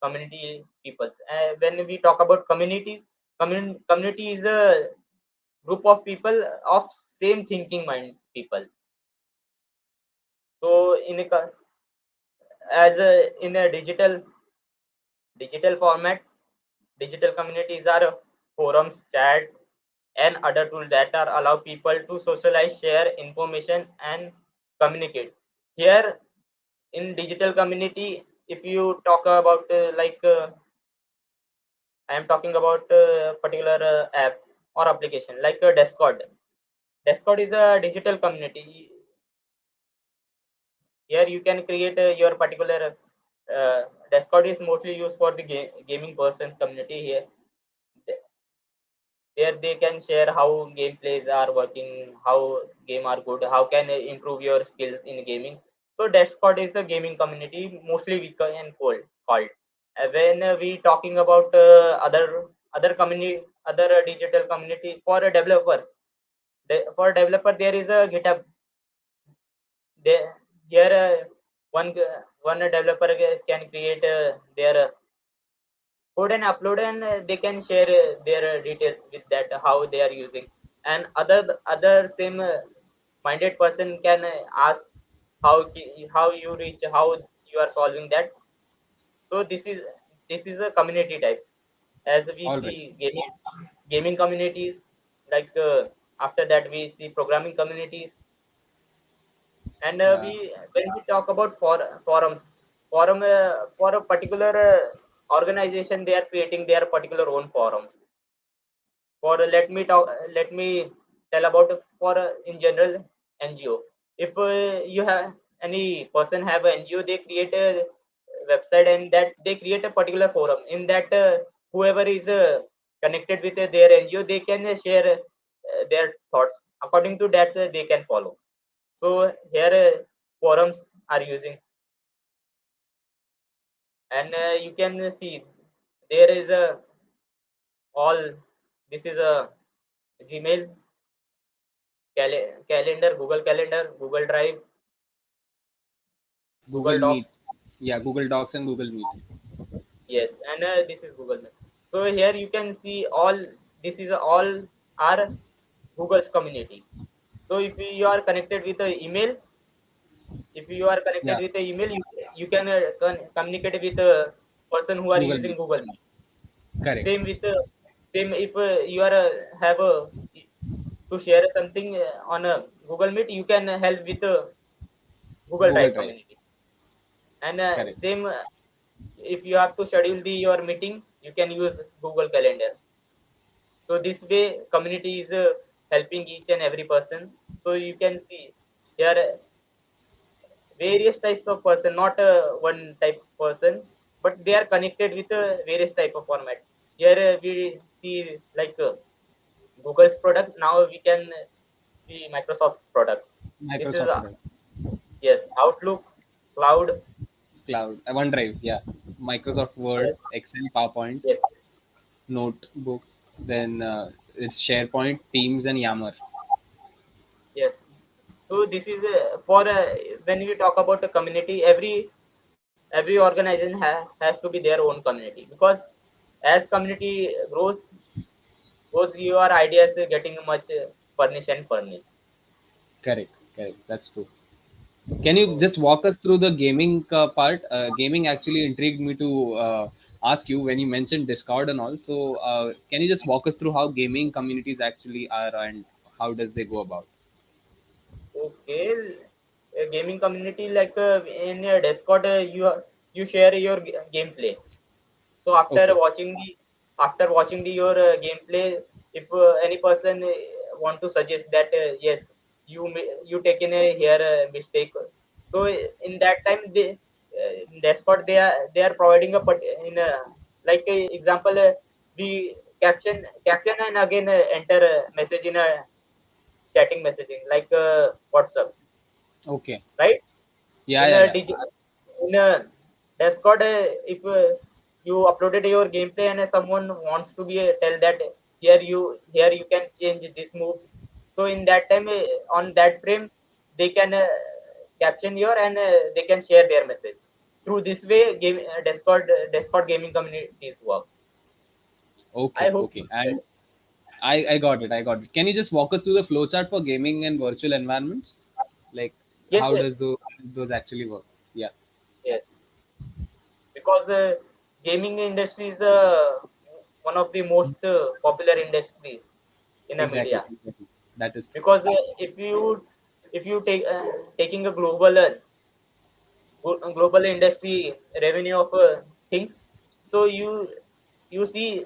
community peoples. When we talk about communities, community is a group of people of same thinking mind people. So as in a digital format, digital communities are forums, chat, and other tools that are allow people to socialize, share information, and communicate. Here in digital community, if you talk about I am talking about a particular app or application like Discord. Discord is a digital community. Here you can create your particular Discord is mostly used for the gaming persons community. Here there they can share how gameplays are working, how game are good, how can improve your skills in gaming. So Discord is a gaming community, mostly we can called. When we talking about other community, other digital community for developers, for developer there is a GitHub. They, here one developer can create their code and upload, and they can share their details with that how they are using. And other same minded person can ask how you reach, how you are solving that. So this is a community type. As we All see right. gaming communities, like after that we see programming communities. And Yeah. we when we talk about forums, for a particular organization, they are creating their particular own forums. For let me tell about for in general NGO. If you have any person have an NGO, they create a website, and that they create a particular forum. In that whoever is connected with their NGO, they can share their thoughts. According to that they can follow. So here forums are using. And you can see there is a all, this is a Gmail, calendar, Google Calendar, Google Drive, Google Google Meet. Docs. Yeah, Google Docs and Google Meet. Yes, and this is Google Meet. So here you can see all, this is all are Google's community. So if you are connected with the email, if you are connected Yeah, with the email, you can communicate with the person who are Google using Meet. Google Meet. Correct. Same with same if you are have a to share something on a Google Meet, you can help with Google Google Drive Drive. community. And Correct. same if you have to schedule your meeting, you can use Google Calendar. So this way community is helping each and every person. So you can see here various types of person, not one type of person, but they are connected with various type of format. Here we see like Google's product. Now we can see Microsoft product. This is Microsoft Drive. yes, Outlook, Cloud. Cloud. OneDrive. Yeah. Microsoft Word, Yes, Excel, PowerPoint, yes, Notebook. Then it's SharePoint, Teams, and Yammer. yes. So this is for when we talk about the community, every organization has to be their own community, because as community grows your ideas getting much furnished and furnished. Correct, correct. That's true. Can you So just walk us through the gaming part? Gaming actually intrigued me to ask you when you mentioned Discord and all. So, can you just walk us through how gaming communities actually are and how does they go about? okay, a gaming community like in Discord, you share your gameplay. So Okay, after watching the your gameplay, if any person want to suggest that yes, you taken a here mistake, so in that time in Discord they are providing in a like a example, we caption and again enter a message in a chatting messaging like WhatsApp, okay. right? Yeah, In yeah, a yeah. in a Discord, if you uploaded your gameplay and someone wants to be tell that here you can change this move, so in that time on that frame they can caption your and they can share their message. Through this way Discord gaming communities work. I Okay, hope okay. And I got it. I got it. Can you just walk us through the flowchart for gaming and virtual environments? Like, yes, how does yes, those actually work? Yeah, yes, because gaming industry is one of the most popular industry in a exactly, media, exactly. That is true. because if you taking a global industry revenue of things, so you see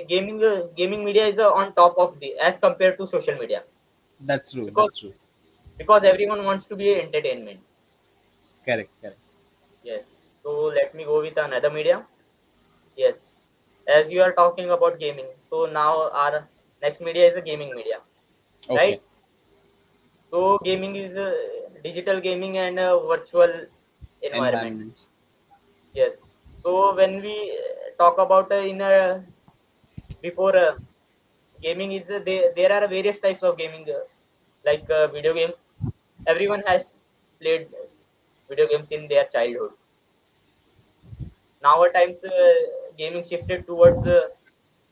gaming media is on top of the as compared to social media, That's true. because That's true. everyone wants to be entertainment. Correct, correct. Yes, so let me go with another media. Yes, as you are talking about gaming, so now our next media is a gaming media, Okay. right? So gaming is digital gaming and virtual environment. Environments. Yes. So when we talk about in before gaming is there are various types of gaming like video games. Everyone has played video games in their childhood. Nowadays, gaming shifted towards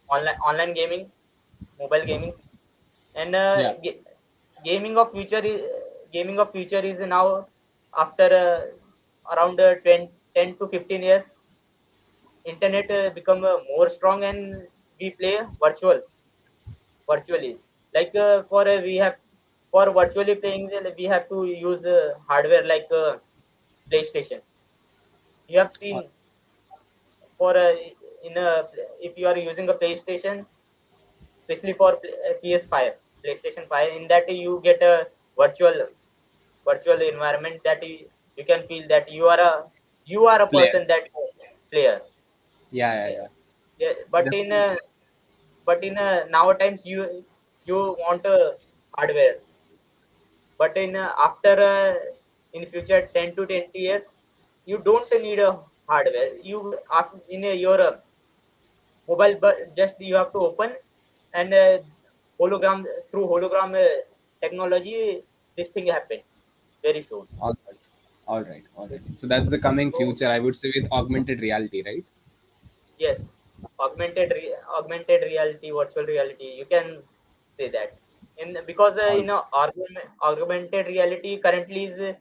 online gaming, mobile gaming, and Yeah. gaming of future is now after around 10 to 15 years, internet become more strong and we play virtually, like for virtually playing we have to use hardware like playstations. You have Uh, seen for in a if you are using a playstation, especially for PS5, PlayStation 5, in that you get a virtual environment that you can feel that you are a Player. person that player. Yeah, yeah, Yeah, yeah. yeah, but Definitely. in nowadays you want a hardware, but in after in future 10 to 20 years you don't need a hardware. You after in your mobile, but just you have to open and hologram through hologram technology this thing happened very soon. All right. All right. All right. So that's the coming So future, I would say, with augmented reality, right? yes, augmented reality, virtual reality, you can say that. In because All in augmented reality currently is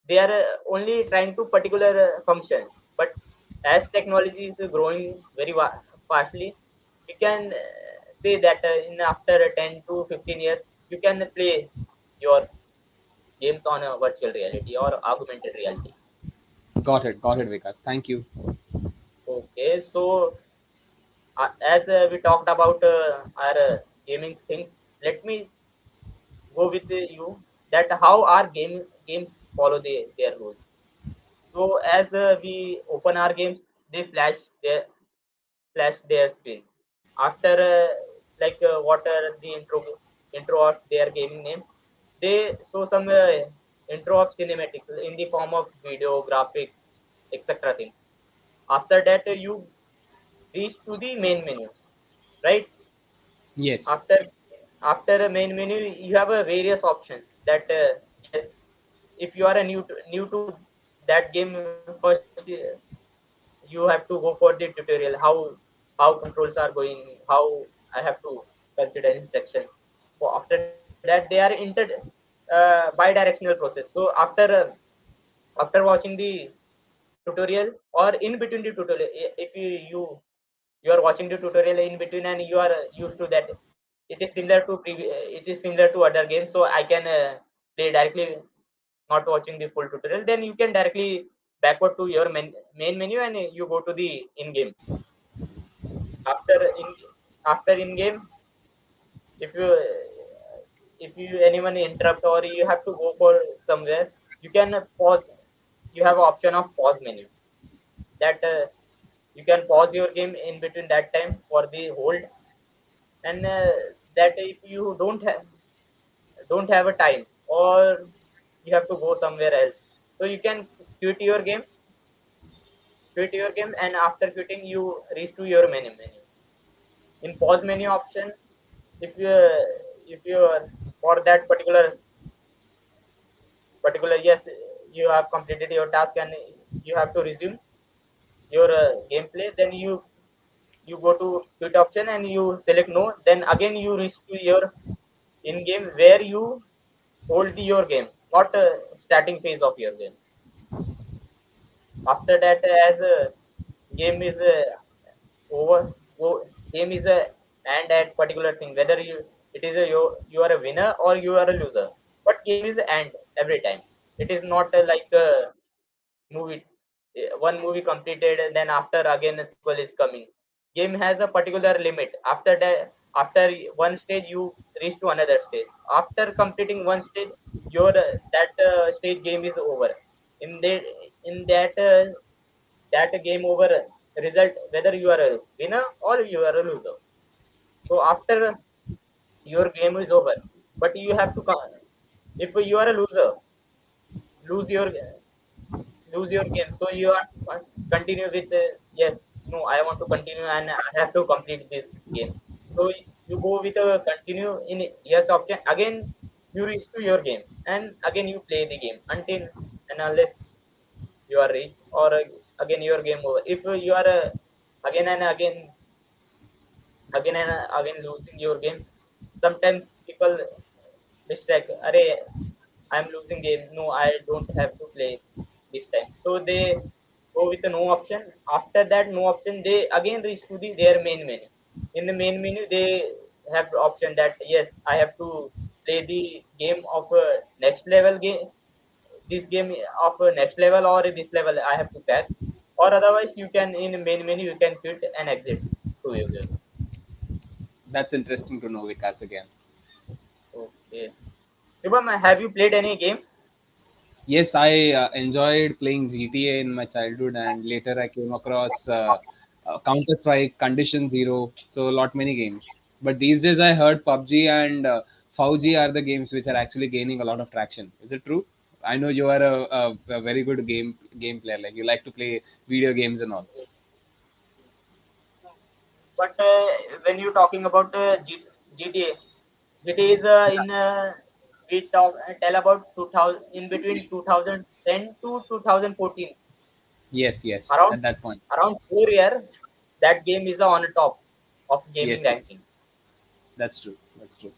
they are only trying to particular function, but as technology is growing very fastly, we can say that in after 10 to 15 years you can play your games on a virtual reality or augmented reality. got it, Vikas. Thank you. Okay, so as we talked about our gaming things, let me go with you that how our games follow their rules. So as we open our games, they flash their screen. After like what are the intro of their gaming name, they show some intro of cinematic in the form of video, graphics, etc. things. After that, you reach to the main menu, right? Yes. After after a main menu you have a various options that yes, if you are a new to that game, first you have to go for the tutorial, how controls are going, how I have to consider instructions. So after that they are bi-directional process. So after watching the tutorial or in between the tutorial, if you are watching the tutorial in between and you are used to that, it is similar to other games, so I can play directly, not watching the full tutorial. Then you can directly backward to your main menu and you go to the in game. After in game, if you anyone interrupt or you have to go for somewhere, you can pause. You have option of pause menu that you can pause your game in between that time for the hold. And that if you don't have a time or you have to go somewhere else, so you can quit your game, and after quitting you reach to your menu. In pause menu option, if you for that particular, yes, you have completed your task and you have to resume your gameplay, then you go to quit option and you select no, then again you reach to your in game where you hold your game, not starting phase of your game. After that, as a game is over, game is a and at particular thing, whether it is you are a winner or you are a loser, but game is and every time. It is not like a movie. One movie completed and then after again a sequel is coming. Game has a particular limit. After that, after one stage you reach to another stage. After completing one stage, your that stage game is over. In that in that uh, that game over result, whether you are a winner or you are a loser. So after your game is over, but you have to if you are a loser, lose your lose your game, so you are continue with yes, no, I want to continue and I have to complete this game. So you go with a continue in yes option, again you reach to your game and again you play the game until and unless you are rich or again your game over. If you are again and again losing your game, sometimes people distract, array, I'm losing game, no, I don't have to play this time, so they go with a no option. After that no option, they again reach to their main menu. In the main menu they have the option that yes, I have to play the game of next level game, this game of next level, or this level I have to pack, or otherwise you can in the main menu you can quit and exit to your game. That's interesting to know, Vikas, again. Okay. Shubham, have you played any games? Yes, I enjoyed playing GTA in my childhood, and later I came across Counter Strike, Condition Zero, so a lot many games. But these days, I heard PUBG and FAUG are the games which are actually gaining a lot of traction. Is it true? I know you are a very good game player. Like you like to play video games and all. But when you're talking about GTA, GTA is we tell about 2000, in between 2010 to 2014, Yes, yes. around At that point. around 4 year, that game is on top of gaming Yes, yes. ranking. That's true. That's true.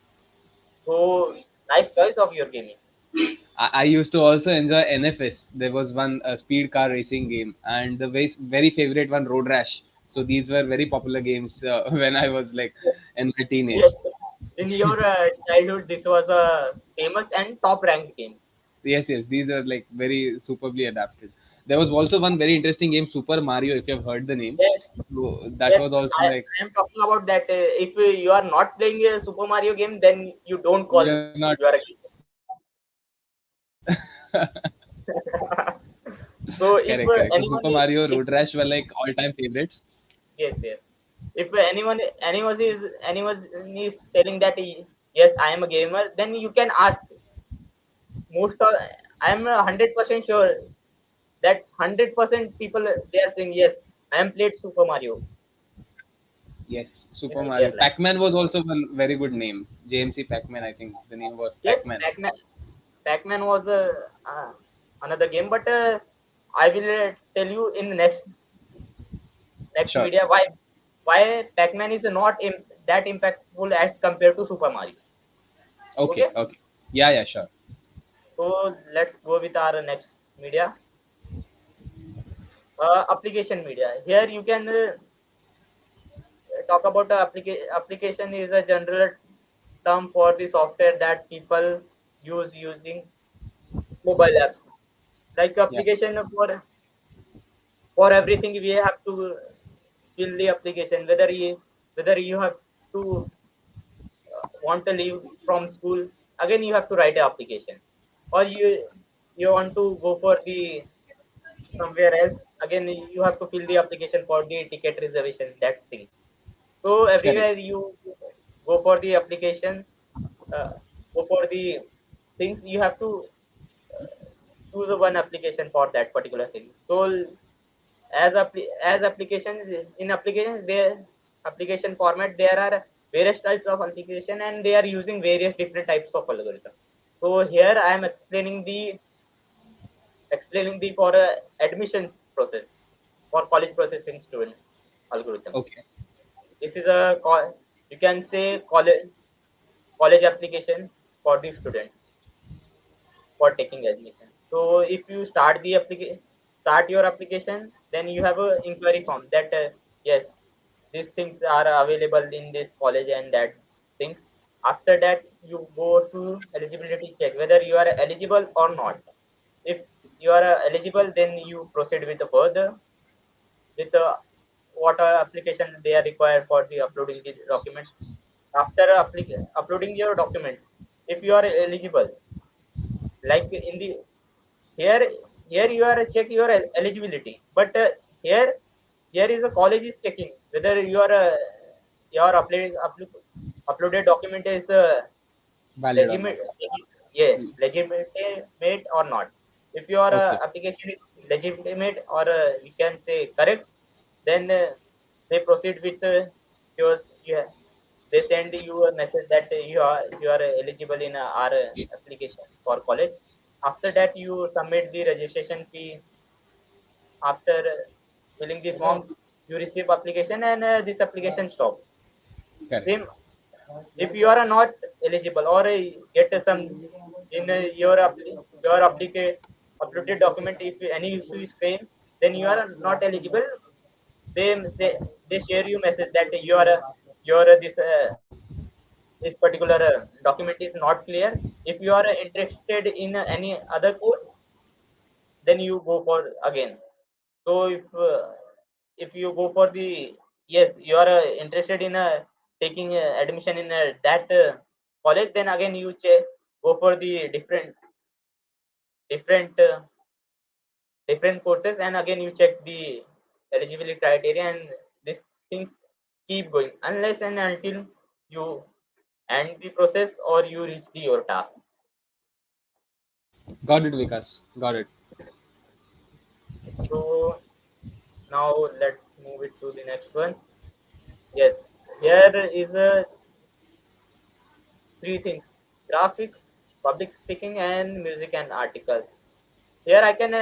So nice choice of your gaming. I used to also enjoy NFS. There was one speed car racing game, and the very favorite one, Road Rash. So these were very popular games when I was like Yes, in my teenage. yes. In your childhood, this was a famous and top ranked game. Yes, yes, these are like very superbly adapted. There was also one very interesting game, Super Mario. If you have heard the name, Yes, so that yes. was also like I am talking about that. If you are not playing a Super Mario game, then you don't call you're not you are a gamer. So if correct, correct. So anyone Super Mario, if Road Rash were like all-time favorites. yes, yes, if anyone is telling that yes, I am a gamer, then you can ask. Most of I am 100% sure that 100% people they are saying yes, I am played Super Mario. Yes, in Super their Mario. life. Pac-Man was also a very good name. JMC Pac-Man, I think the name was Yes, Pac-Man. Pac-Man was another game, but I will tell you in the next Sure. media why Pac-Man is not that impactful as compared to Super Mario. Okay, Okay, okay. Yeah, yeah, sure. so let's go with our next media, application media. Here you can talk about the application is a general term for the software that people use using mobile apps. Like Yeah, application for everything we have to fill the application. Whether you have to want to leave from school, again you have to write an application, or you want to go for the somewhere else, again you have to fill the application for the ticket reservation. That's thing. So correct. everywhere you go for the application, uh, go for the things, you have to choose one application for that particular thing. So as applications, in applications, there application format, there are various types of application and they are using various different types of algorithm. So here I am explaining the for admissions process for college processing students algorithm. Okay, This is you can say college application for the students for taking admission. So if you start your application, then you have a inquiry form that yes, these things are available in this college and that things. After that, you go to eligibility check whether you are eligible or not. If you are eligible, then you proceed with the further with what application they are required for the uploading the document. After uploading your document, if you are eligible, like in the here here you are check your eligibility, but here is a college is checking whether your uploaded document is valid or not? legitimate. Yes, legitimate or not. If your Okay, application is legitimate or we can say correct, then they proceed with yours. Yeah, they send you a message that you are eligible in our application for college. After that, you submit the registration fee. After filling the forms, you receive application and this application stop. correct. Same if you are not eligible or get some in your uploaded document, if any issue is failed, then you are not eligible. They say they share you message that your this particular document is not clear. If you are interested in any other course, then you go for again. So if you go for the yes, you are interested in taking admission in that college, then again you go for the different different courses, and again you check the eligibility criteria, and these things keep going unless and until you end the process or you reach your task. Got it, Vikas. Got it. So now let's move it to the next one. Yes, here is a three things: graphics, public speaking, and music and article. Here I can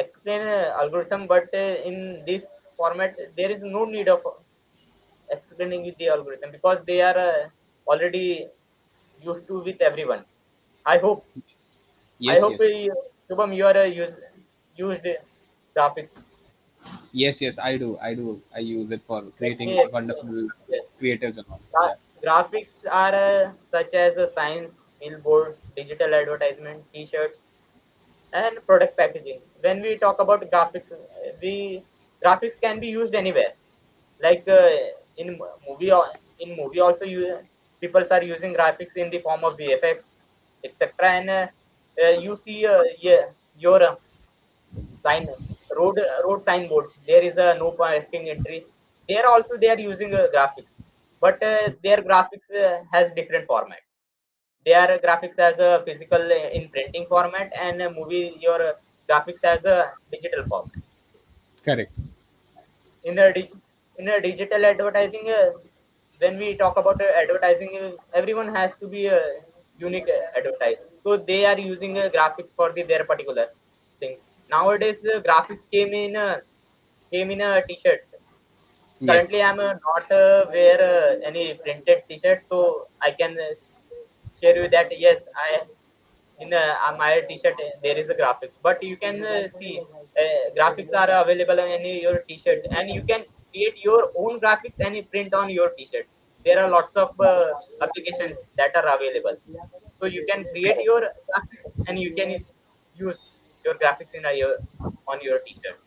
explain algorithm, but in this format there is no need of explaining with the algorithm because they are already used to with everyone. I hope I Yes, hope yes. Shubham, you are used graphics. Yes, yes, I do. I do. I use it for Let creating me explain. wonderful Yes. creators and all. Yeah. Gra- Graphics are such as a signs, billboard, digital advertisement, T-shirts, and product packaging. When we talk about graphics, we graphics can be used anywhere. Like in movie, in movie also, people are using graphics in the form of VFX, etc. And you see, yeah, your sign road signboards. There is a no parking entry. There also they are using graphics, but their graphics has different format. Their graphics as a physical in printing format, and a movie your graphics as a digital format. Correct. In a digital advertising. when we talk about advertising, everyone has to be a unique advertise. So they are using graphics for their particular things. Nowadays, graphics came in a t-shirt. Currently, Yes. I'm not wear any printed t-shirt, so I can share you that yes, I in my t-shirt there is a graphics, but you can see graphics are available in your t-shirt, and you can create your own graphics and you print on your t-shirt. There are lots of applications that are available, so you can create your graphics and you can use your graphics in your on your t-shirt.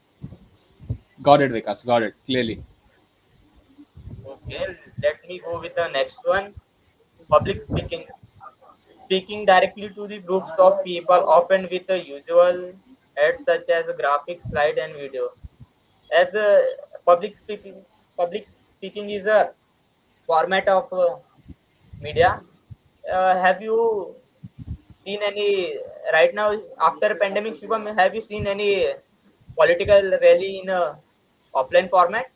Got it, Vikas. Got it. Clearly. Okay, let me go with the next one. Public speaking. Speaking directly to the groups of people, often with the usual aids such as graphics, slide, and video. As a public speaking is a format of media. Have you seen any right now after pandemic, Shubham? Have you seen any political rally in a offline format?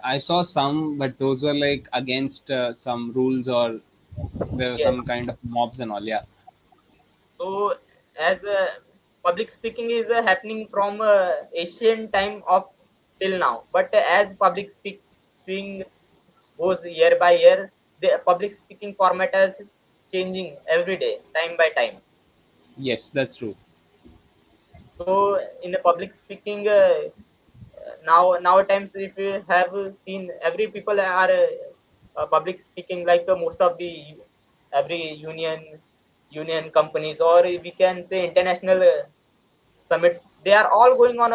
I saw some, but those were like against some rules, or there were Yes. some kind of mobs and all. Yeah. So, as public speaking is happening from ancient time of till now, but as public speaking goes year by year, the public speaking format is changing every day, time by time. Yes, that's true. So, in the public speaking, now times if you have seen every people are public speaking like most of the every union companies, or we can say international summits, they are all going on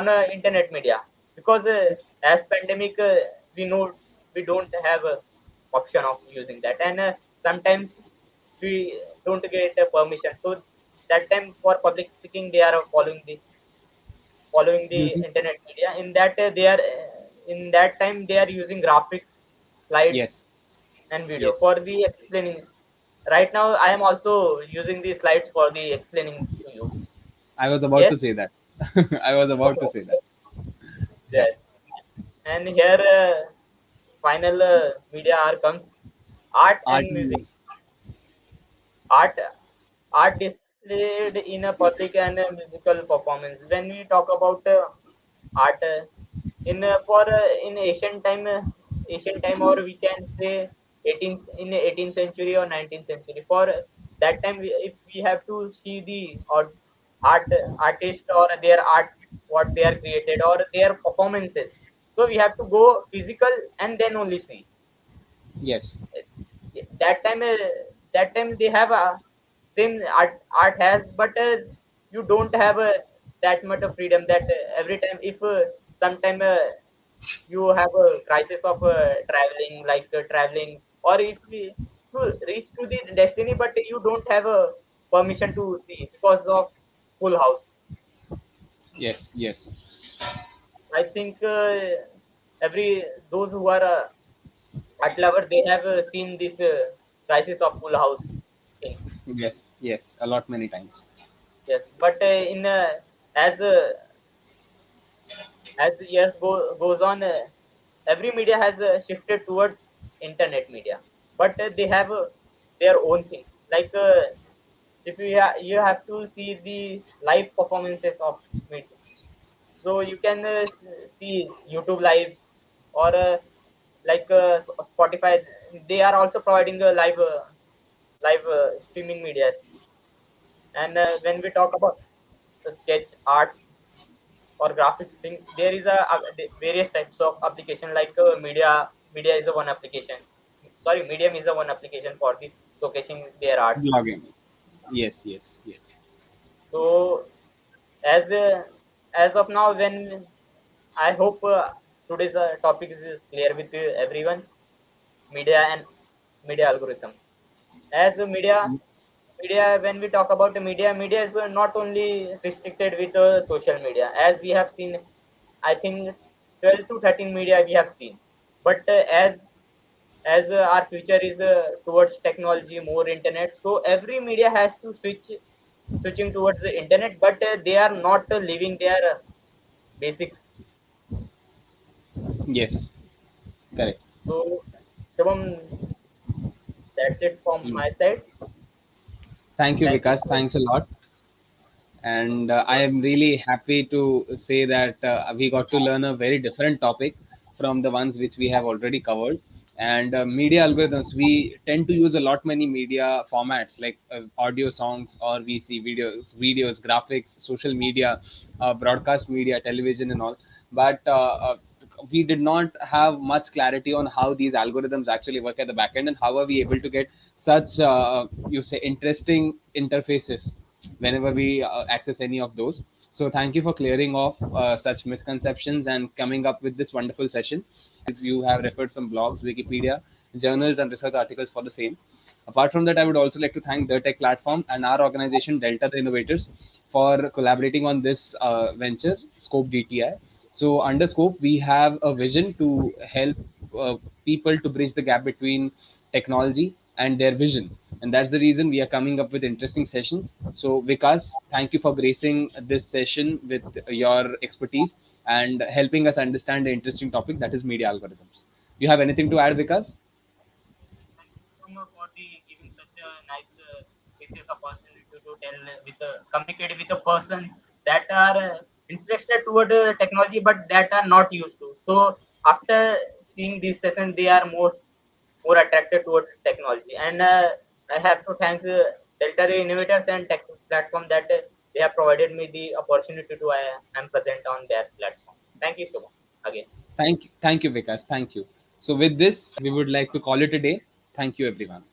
a internet media, because as pandemic we know we don't have a option of using that, and sometimes we don't get permission, so that time for public speaking they are following the Mhm. internet media. In that they are in that time they are using graphics, slides, Yes. and video Yes. for the explaining. Right now I am also using the slides for the explaining to you. I was about Yes. to say that. I was about to say that. Yeah. Yes. And here final media are comes art Art and and music. music. Art art displayed in a public and musical performance. When we talk about art in for in ancient time, or we can say 18th in the 18th century or 19th century, for that time if we have to see the art artist or their art, what they are created or their performances, so we have to go physical and then only see. Yes. that time uh, that time they have a same art has, but you don't have that much of freedom that every time if sometime you have a crisis of traveling, like traveling, or if we to reach to the destiny, but you don't have a permission to see because of full house. Yes. Yes. I think every those who are art lover, they have seen this crisis of full house things. Yes. Yes. A lot many times. Yes, but in as as years goes on, every media has shifted towards internet media, but they have their own things. Like if you have to see the live performances of media, so you can see YouTube live, or like Spotify. They are also providing live streaming medias. And when we talk about the sketch arts or graphics thing, there is various types of application, like media is a one application, sorry, medium is a one application for the showcasing their arts. Blogging. Yes. Yes. Yes. So as as of now, when I hope today's topic is clear with everyone, media and media algorithms. As a media, when we talk about the media is not only restricted with social media. As we have seen, I think 12 to 13 media we have seen, but as our future is towards technology, more internet, so every media has to switching towards the internet, but they are not leaving their basics. Yes. Correct. So, Shubham, that's it from Mm. my side. Thank you, Thank you Vikas. for Thanks a lot. And I your am really happy to say that we got to learn a very different topic from the ones which we have already covered. And media algorithms, we tend to use a lot many media formats like audio, songs, or we see videos, graphics, social media, broadcast media, television, and all. But we did not have much clarity on how these algorithms actually work at the back end, and how are we able to get such you say interesting interfaces whenever we access any of those. So thank you for clearing off such misconceptions and coming up with this wonderful session. As you have referred some blogs, Wikipedia, journals, and research articles for the same. Apart from that, I would also like to thank the Tech Platform and our organization, Delta the Innovators, for collaborating on this venture, Scope DTI. So, under Scope, we have a vision to help people to bridge the gap between technology and their vision. And that's the reason we are coming up with interesting sessions. So, Vikas, thank you for gracing this session with your expertise and helping us understand the interesting topic that is media algorithms. You have anything to add, Vikas? thank you for the giving such a nice precious opportunity to tell with communicate with the persons that are interested toward technology but that are not used to. So after seeing this session, they are more attracted towards technology. And I have to thank Delta the Innovators and Tech Platform that they have provided me the opportunity to I am present on their platform. Thank you so much again. Thank you, Vikas. Thank you. So, with this, we would like to call it a day. Thank you, everyone.